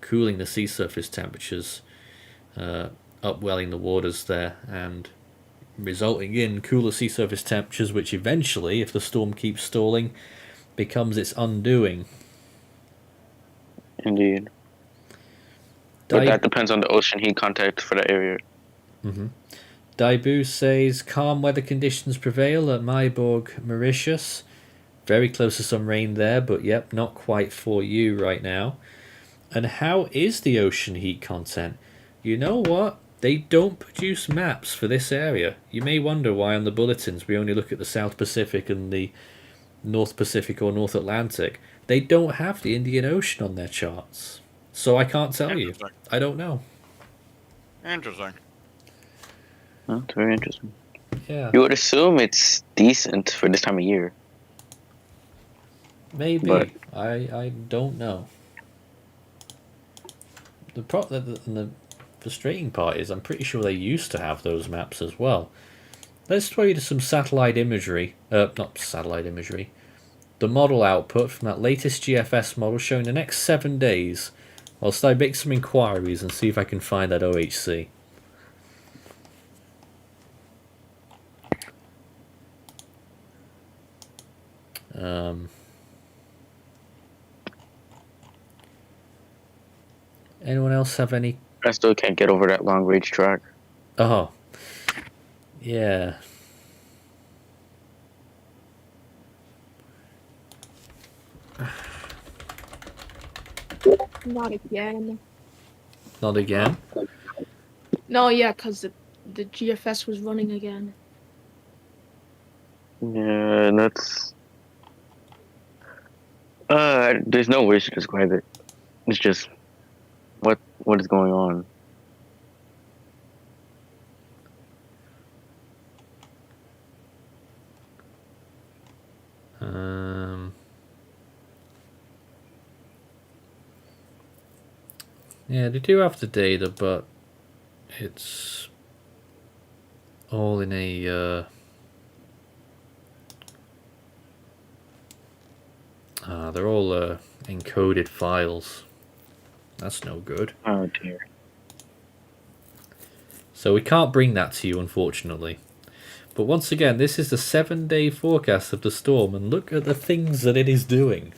cooling the sea surface temperatures upwelling the waters there and resulting in cooler sea surface temperatures, which eventually, if the storm keeps stalling, becomes its undoing. Indeed. But that depends on the ocean heat content for the area. Daibu says calm weather conditions prevail at Myborg, Mauritius. Very close to some rain there, but yep, not quite for you right now. And how is the ocean heat content? You know what? They don't produce maps for this area. You may wonder why on the bulletins we only look at the South Pacific and the North Pacific or North Atlantic. They don't have the Indian Ocean on their charts. So I can't tell you. I don't know. Interesting. That's very interesting. Yeah. You would assume it's decent for this time of year. Maybe. But I don't know. The frustrating part is I'm pretty sure they used to have those maps as well. Let's throw you to some satellite imagery. Not satellite imagery. The model output from that latest GFS model showing the next 7 days. Whilst I make some inquiries and see if I can find that OHC. Anyone else have any? I still can't get over that long range track. Oh, yeah. Not again. Not again? No, yeah, because the GFS was running again. Yeah, that's. There's no way to describe it. It's just what is going on. Yeah, they do have the data, but it's all in a they're all encoded files. That's no good. Oh dear. So we can't bring that to you, unfortunately. But once again, this is the 7-day forecast of the storm, and look at the things that it is doing.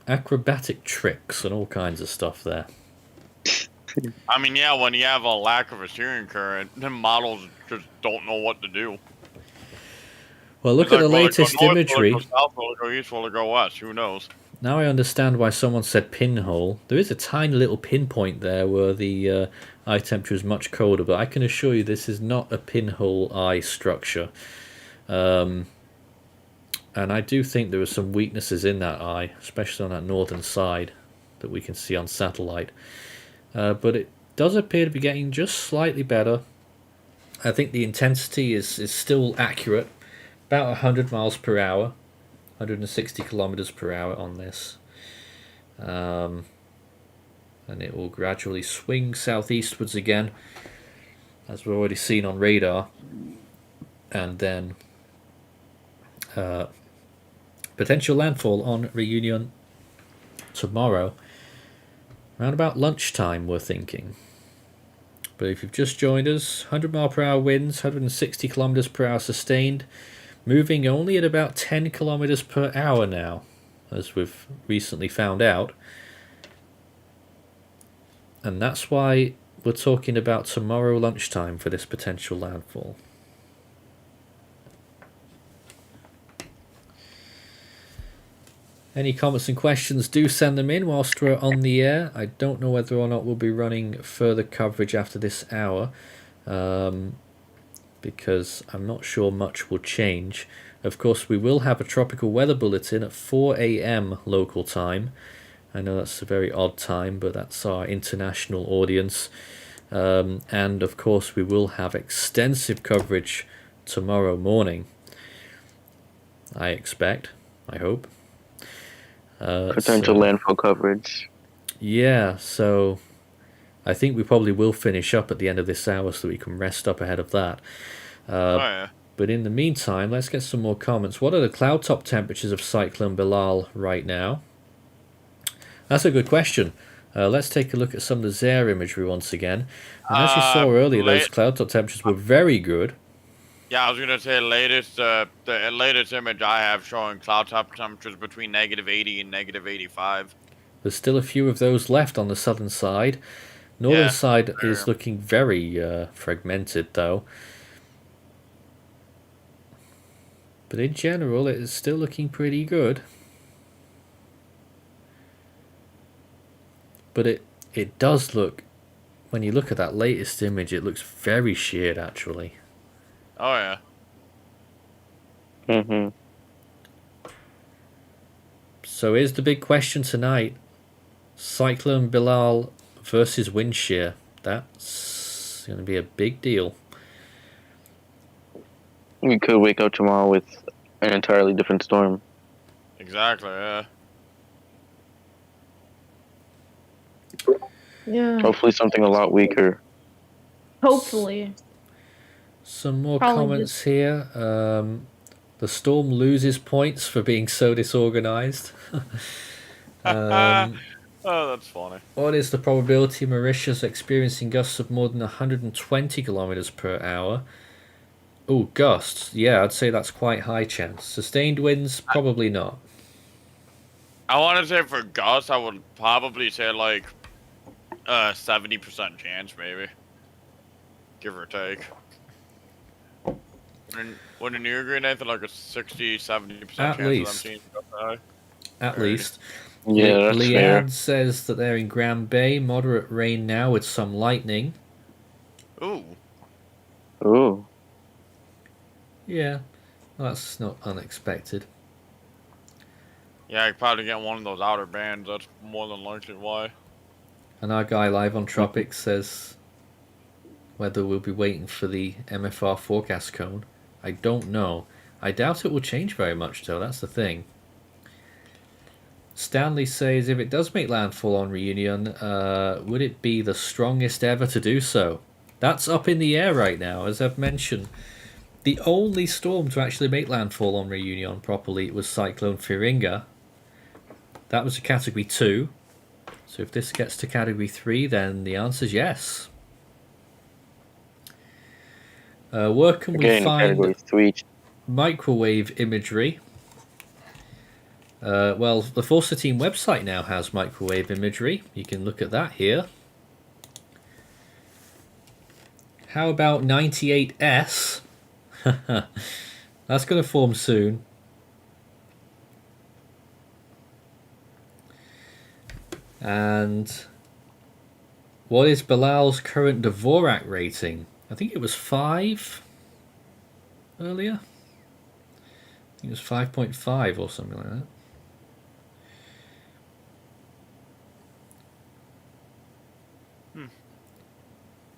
Acrobatic tricks and all kinds of stuff there. I mean, yeah, when you have a lack of a steering current, the models just don't know what to do. Well, look at the latest imagery. Will it go south, will it go east, will it go west? Who knows? Now I understand why someone said pinhole. There is a tiny little pinpoint there where the eye temperature is much colder, but I can assure you this is not a pinhole eye structure. And I do think there are some weaknesses in that eye, especially on that northern side that we can see on satellite. But it does appear to be getting just slightly better. I think the intensity is still accurate, about 100 miles per hour. 160 kilometers per hour on this, and it will gradually swing southeastwards again, as we've already seen on radar, and then potential landfall on Réunion tomorrow, around about lunchtime we're thinking. But if you've just joined us, 100 mile per hour winds, 160 kilometers per hour sustained, moving only at about 10 kilometers per hour now, as we've recently found out. And that's why we're talking about tomorrow lunchtime for this potential landfall. Any comments and questions, do send them in whilst we're on the air. I don't know whether or not we'll be running further coverage after this hour. Because I'm not sure much will change. Of course, we will have a tropical weather bulletin at 4 a.m. local time. I know that's a very odd time, but that's our international audience. And of course, we will have extensive coverage tomorrow morning. I expect. I hope. Potential landfall coverage. Yeah, so I think we probably will finish up at the end of this hour so we can rest up ahead of that. But in the meantime, let's get some more comments. What are the cloud top temperatures of Cyclone Belal right now? That's a good question. Let's take a look at some of the Zaire imagery once again. And as you saw earlier, those cloud top temperatures were very good. Yeah, I was gonna say the latest image I have showing cloud top temperatures between -80 and -85. There's still a few of those left on the southern side. Northern Yeah, side is fair. looking very fragmented, though. But in general, it is still looking pretty good. But it does look, when you look at that latest image, it looks very sheared, actually. Oh yeah. Mm-hmm. So here's the big question tonight. Cyclone Belal versus wind shear. That's going to be a big deal. We could wake up tomorrow with an entirely different storm. Exactly. Yeah. Yeah. Hopefully something a lot weaker. Hopefully. Some more Probably comments here. The storm loses points for being so disorganized. Oh, that's funny. What is the probability of Mauritius experiencing gusts of more than 120 kilometers per hour? Oh, gusts. Yeah, I'd say that's quite high chance. Sustained winds, probably not. I want to say for Gus, I would probably say like 70% chance, maybe, give or take. Wouldn't you agree, Nathan? Like a 60-70% At chance least. of them seeing Gus high? At Alrighty. least. Yeah, that's fair. Leanne says that they're in Grand Bay. Moderate rain now with some lightning. Ooh. Ooh. Yeah, well, that's not unexpected. Yeah, you probably get one of those outer bands. That's more than likely why. And our guy live on Tropics says whether we'll be waiting for the MFR forecast cone. I don't know. I doubt it will change very much, though. That's the thing. Stanley says if it does make landfall on Réunion, would it be the strongest ever to do so? That's up in the air right now, as I've mentioned. The only storm to actually make landfall on Réunion properly was Cyclone Firinga. That was a Category 2. So if this gets to Category 3, then the answer is yes. Where can we Again, find Category 3. microwave imagery? Well, the Forster Team website now has microwave imagery. You can look at that here. How about 98S? That's going to form soon. And what is Belal's current Dvorak rating? I think it was 5 earlier. I think it was 5.5 or something like that.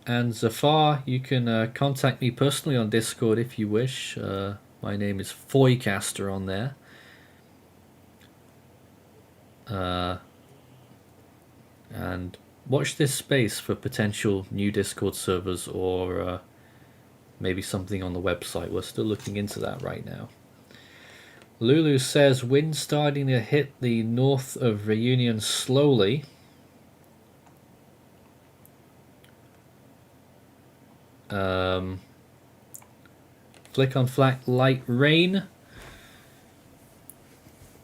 And Zafar, you can contact me personally on Discord if you wish. My name is Foycaster on there. And watch this space for potential new Discord servers or maybe something on the website. We're still looking into that right now. Lulu says wind starting to hit the north of Réunion slowly. Flick on flat light rain.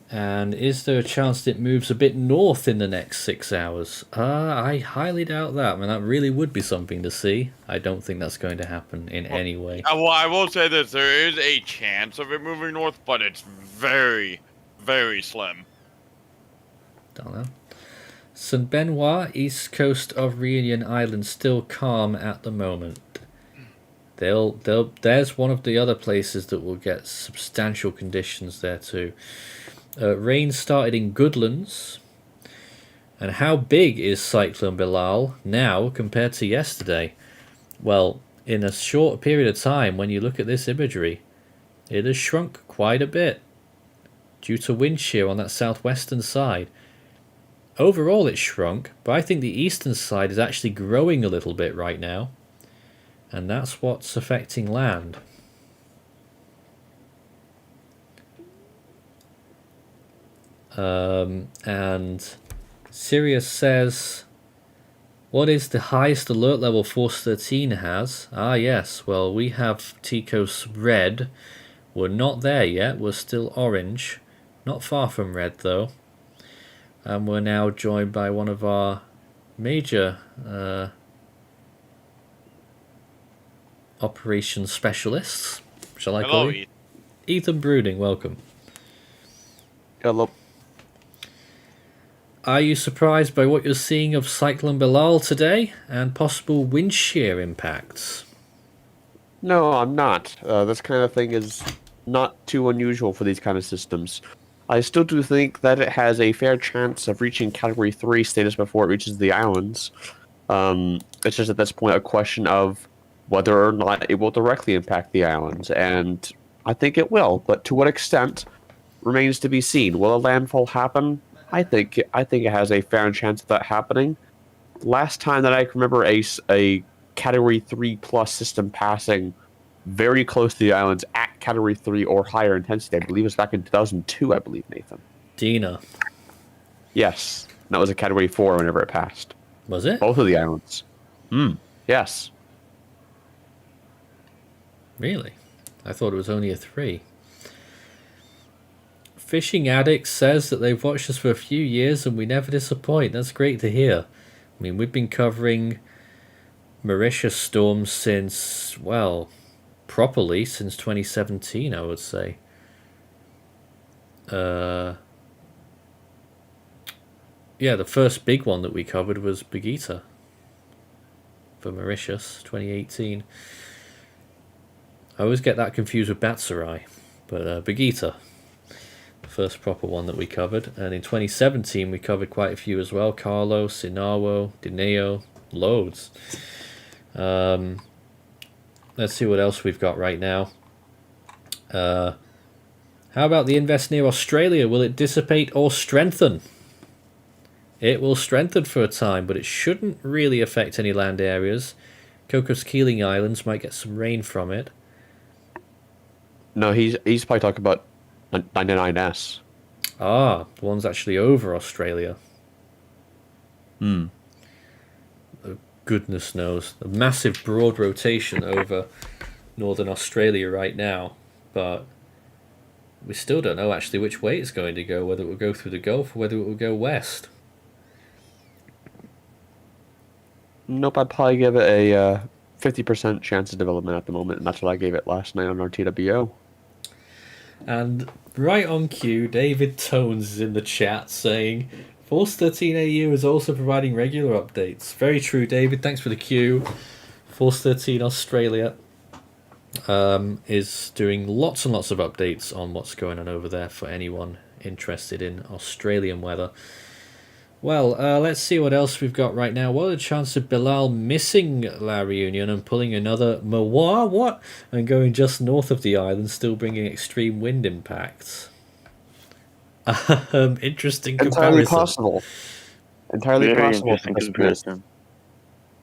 And is there a chance it moves a bit north in the next 6 hours? I highly doubt that. I mean, that really would be something to see. I don't think that's going to happen in any way. Well, I will say this: there is a chance of it moving north, but it's very, very slim. Don't know. St. Benoit, east coast of Réunion Island, still calm at the moment. There's one of the other places that will get substantial conditions there too. Rain started in Goodlands. And how big is Cyclone Belal now compared to yesterday? Well, in a short period of time, when you look at this imagery, it has shrunk quite a bit due to wind shear on that southwestern side. Overall, it's shrunk, but I think the eastern side is actually growing a little bit right now. And that's what's affecting land. And Sirius says, what is the highest alert level Force 13 has? Ah, yes. Well, we have Ticos red. We're not there yet. We're still orange. Not far from red, though. And we're now joined by one of our major operations specialists. Shall I call you? Ethan Brooding, welcome. Hello. Are you surprised by what you're seeing of Cyclone Belal today and possible wind shear impacts? No, I'm not. This kind of thing is not too unusual for these kind of systems. I still do think that it has a fair chance of reaching Category 3 status before it reaches the islands. It's just at this point a question of whether or not it will directly impact the islands, and I think it will, but to what extent remains to be seen. Will a landfall happen? I think it has a fair chance of that happening. Last time that I can remember a Category 3 plus system passing very close to the islands at Category 3 or higher intensity, I believe it was back in 2002, I believe, Nathan. Dina. Yes. That was a Category 4 whenever it passed. Was it? Both of the islands. Yes. Really? I thought it was only a 3. Fishing Addict says that they've watched us for a few years and we never disappoint. That's great to hear. I mean, we've been covering Mauritius storms since, well, properly since 2017, I would say. Yeah, the first big one that we covered was Begita for Mauritius, 2018. I always get that confused with Batsarai, but Begita, the first proper one that we covered. And in 2017, we covered quite a few as well. Carlo, Sinawo, Dineo, loads. Let's see what else we've got right now. How about the invest near Australia? Will it dissipate or strengthen? It will strengthen for a time, but it shouldn't really affect any land areas. Cocos Keeling Islands might get some rain from it. No, he's probably talking about 99S. Ah, the one's actually over Australia. Goodness knows. A massive broad rotation over northern Australia right now, but we still don't know actually which way it's going to go, whether it will go through the Gulf or whether it will go west. Nope, I'd probably give it a 50% chance of development at the moment, and that's what I gave it last night on our TWO. And right on cue, David Tones is in the chat saying, Force 13 AU is also providing regular updates. Very true, David. Thanks for the cue. Force 13 Australia is doing lots and lots of updates on what's going on over there for anyone interested in Australian weather. Well, let's see what else we've got right now. What are the chances of Belal missing La Réunion and pulling another Moa? What? And going just north of the island, still bringing extreme wind impacts. Interesting comparison. Entirely possible. Entirely Very possible. interesting comparison.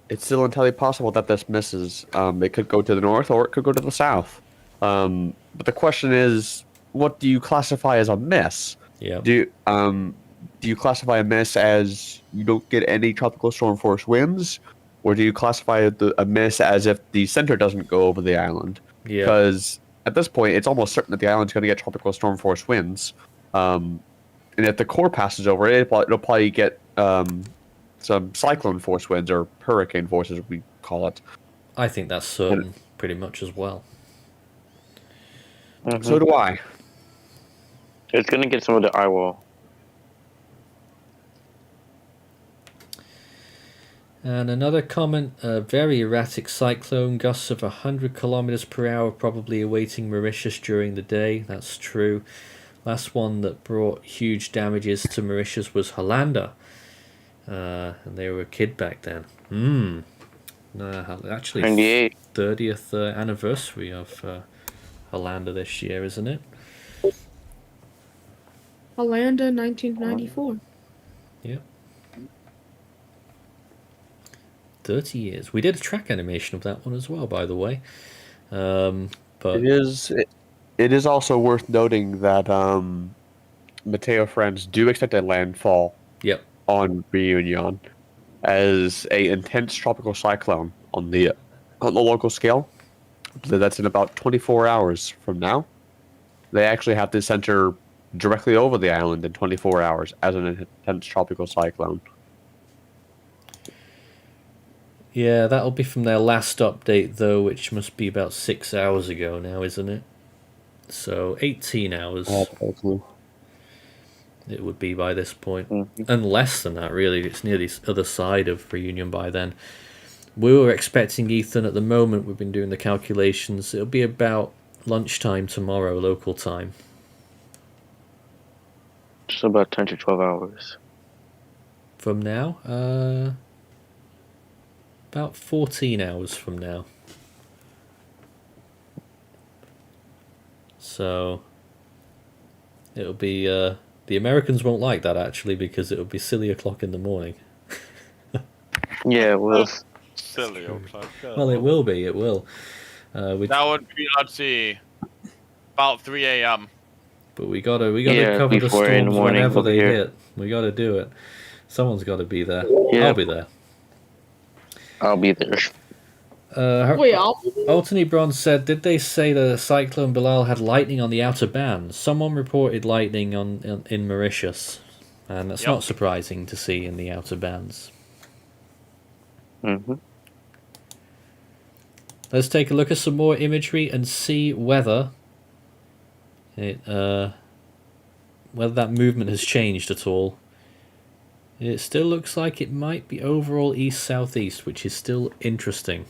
It's still entirely possible that this misses. It could go to the north or it could go to the south. But the question is, what do you classify as a miss? Yeah. Do you classify a miss as you don't get any tropical storm force winds, or do you classify a miss as if the center doesn't go over the island? Yeah. Because at this point, it's almost certain that the island's going to get tropical storm force winds. And if the core passes over it, it'll probably get some cyclone force winds, or hurricane force as we call it. I think that's certain pretty much as well. Mm-hmm. So do I. It's going to get some of the eye wall. And another comment, a very erratic cyclone, gusts of 100 kilometers per hour probably awaiting Mauritius during the day. That's true. Last one that brought huge damages to Mauritius was Hollanda. And they were a kid back then. Actually, 98. 30th anniversary of Hollanda this year, isn't it? Hollanda, 1994. Yep. 30 years. We did a track animation of that one as well, by the way. But it is also worth noting that Mateo friends do expect a landfall. Yep. on Reunion as a intense tropical cyclone on the local scale. That's in about 24 hours from now. They actually have to center directly over the island in 24 hours as an intense tropical cyclone. Yeah, that'll be from their last update, though, which must be about 6 hours ago now, isn't it? So 18 hours it would be by this point. And less than that, really. It's near the other side of Reunion by then. We were expecting, Ethan, at the moment we've been doing the calculations, it'll be about lunchtime tomorrow, local time. Just about 10 to 12 hours. From now? About 14 hours from now. So it'll be the Americans won't like that, actually, because it'll be silly o'clock in the morning. Yeah, well, Silly o'clock. Well, it will be. It will. That would be, let's see, about 3 a.m. But we gotta Yeah, cover the before in the storms morning whenever over they here. hit. We gotta do it. Someone's got to be there. Yeah. I'll be there. I'll be there. Wait, I'll Altony Bronze said, did they say the Cyclone Belal had lightning on the outer bands? Someone reported lightning in Mauritius, and that's not surprising to see in the outer bands. Mm-hmm. Let's take a look at some more imagery and see whether whether that movement has changed at all. It still looks like it might be overall east-southeast, which is still interesting.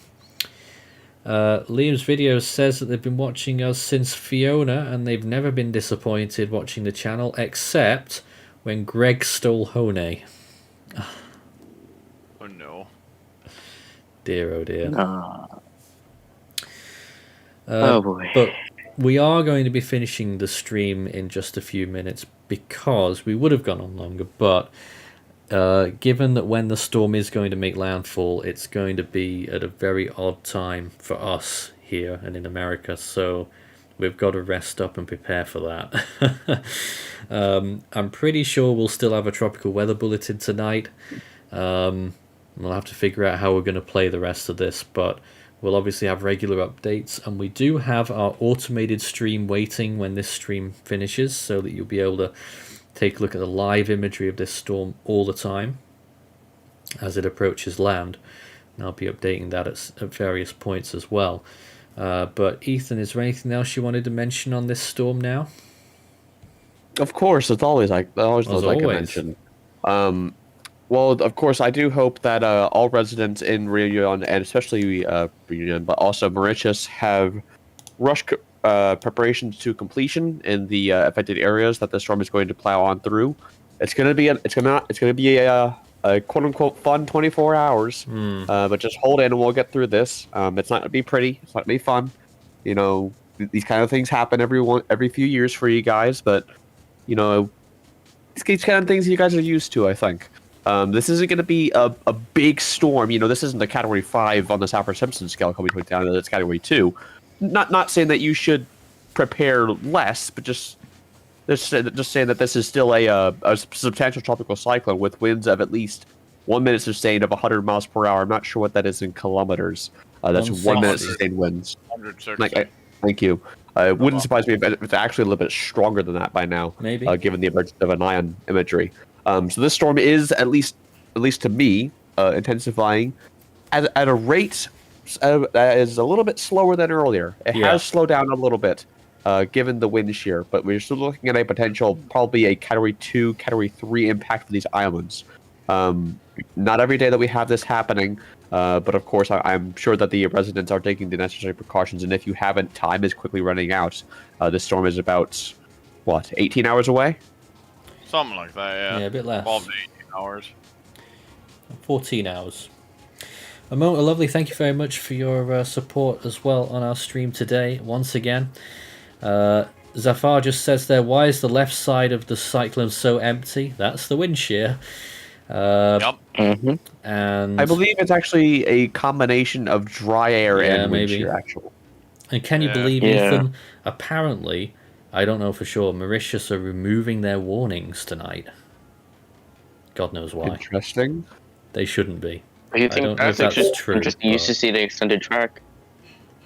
Liam's video says that they've been watching us since Fiona, and they've never been disappointed watching the channel, except when Greg stole Hone. Oh no. Dear, oh dear. Oh boy. But we are going to be finishing the stream in just a few minutes, because we would have gone on longer, but given that when the storm is going to make landfall, it's going to be at a very odd time for us here and in America, so we've got to rest up and prepare for that. I'm pretty sure we'll still have a tropical weather bulletin tonight. We'll have to figure out how we're going to play the rest of this, but we'll obviously have regular updates, and we do have our automated stream waiting when this stream finishes, so that you'll be able to take a look at the live imagery of this storm all the time as it approaches land. And I'll be updating that at various points as well. But Ethan, is there anything else you wanted to mention on this storm now? Of course, it's always like always As like I always. mentioned. Well, of course, I do hope that all residents in Réunion, and especially Réunion, but also Mauritius, have rushed preparations to completion in the affected areas that the storm is going to plow on through. It's gonna be a quote unquote fun 24 hours, but just hold in and we'll get through this. It's not gonna be pretty. It's not gonna be fun. You know, these kind of things happen every few years for you guys, but you know, these kind of things you guys are used to, I think. This isn't going to be a big storm. You know, this isn't a Category 5 on the Saffir Simpson Scale coming down. It's Category 2. Not saying that you should prepare less, but just saying that this is still a substantial tropical cyclone with winds of at least 1 minute sustained of 100 miles per hour. I'm not sure what that is in kilometers. That's 1 minute sustained winds. 160. Thank you. It wouldn't surprise me if it's actually a little bit stronger than that by now. Maybe. Given the emergence of an ion imagery. So this storm is at least to me intensifying at a rate that is a little bit slower than earlier. It has slowed down a little bit given the wind shear, but we're still looking at a potential probably a Category 2, Category 3 impact for these islands. Not every day that we have this happening, but of course I'm sure that the residents are taking the necessary precautions, and if you haven't, time is quickly running out. This storm is about 18 hours away? Something like that, yeah. Yeah, a bit less. 12 to 18 hours. 14 hours. Amon, lovely, thank you very much for your support as well on our stream today, once again. Zafar just says there, why is the left side of the cyclone so empty? That's the wind shear. Yep. And I believe it's actually a combination of dry air and wind maybe. shear, actually. And can you believe, Ethan, apparently, I don't know for sure, Mauritius are removing their warnings tonight. God knows why. Interesting. They shouldn't be. I don't think know if that's that's actually true, interesting. You used but- to see the extended track.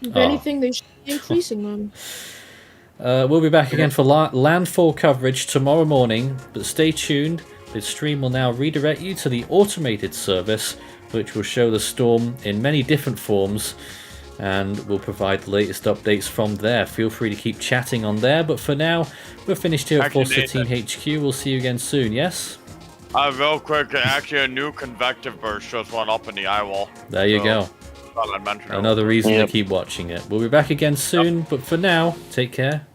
If Oh. anything, they should be increasing them. We'll be back again for landfall coverage tomorrow morning, but stay tuned. This stream will now redirect you to the automated service, which will show the storm in many different forms, and will provide the latest updates from there. Feel free to keep chatting on there, but for now, we're finished here at Actually, Force 13 HQ. We'll see you again soon, yes? Real quick, actually a new convective burst just went up in the eye wall. There you go. Thought I'd mention it. Another reason Yep. to keep watching it. We'll be back again soon, but for now, take care.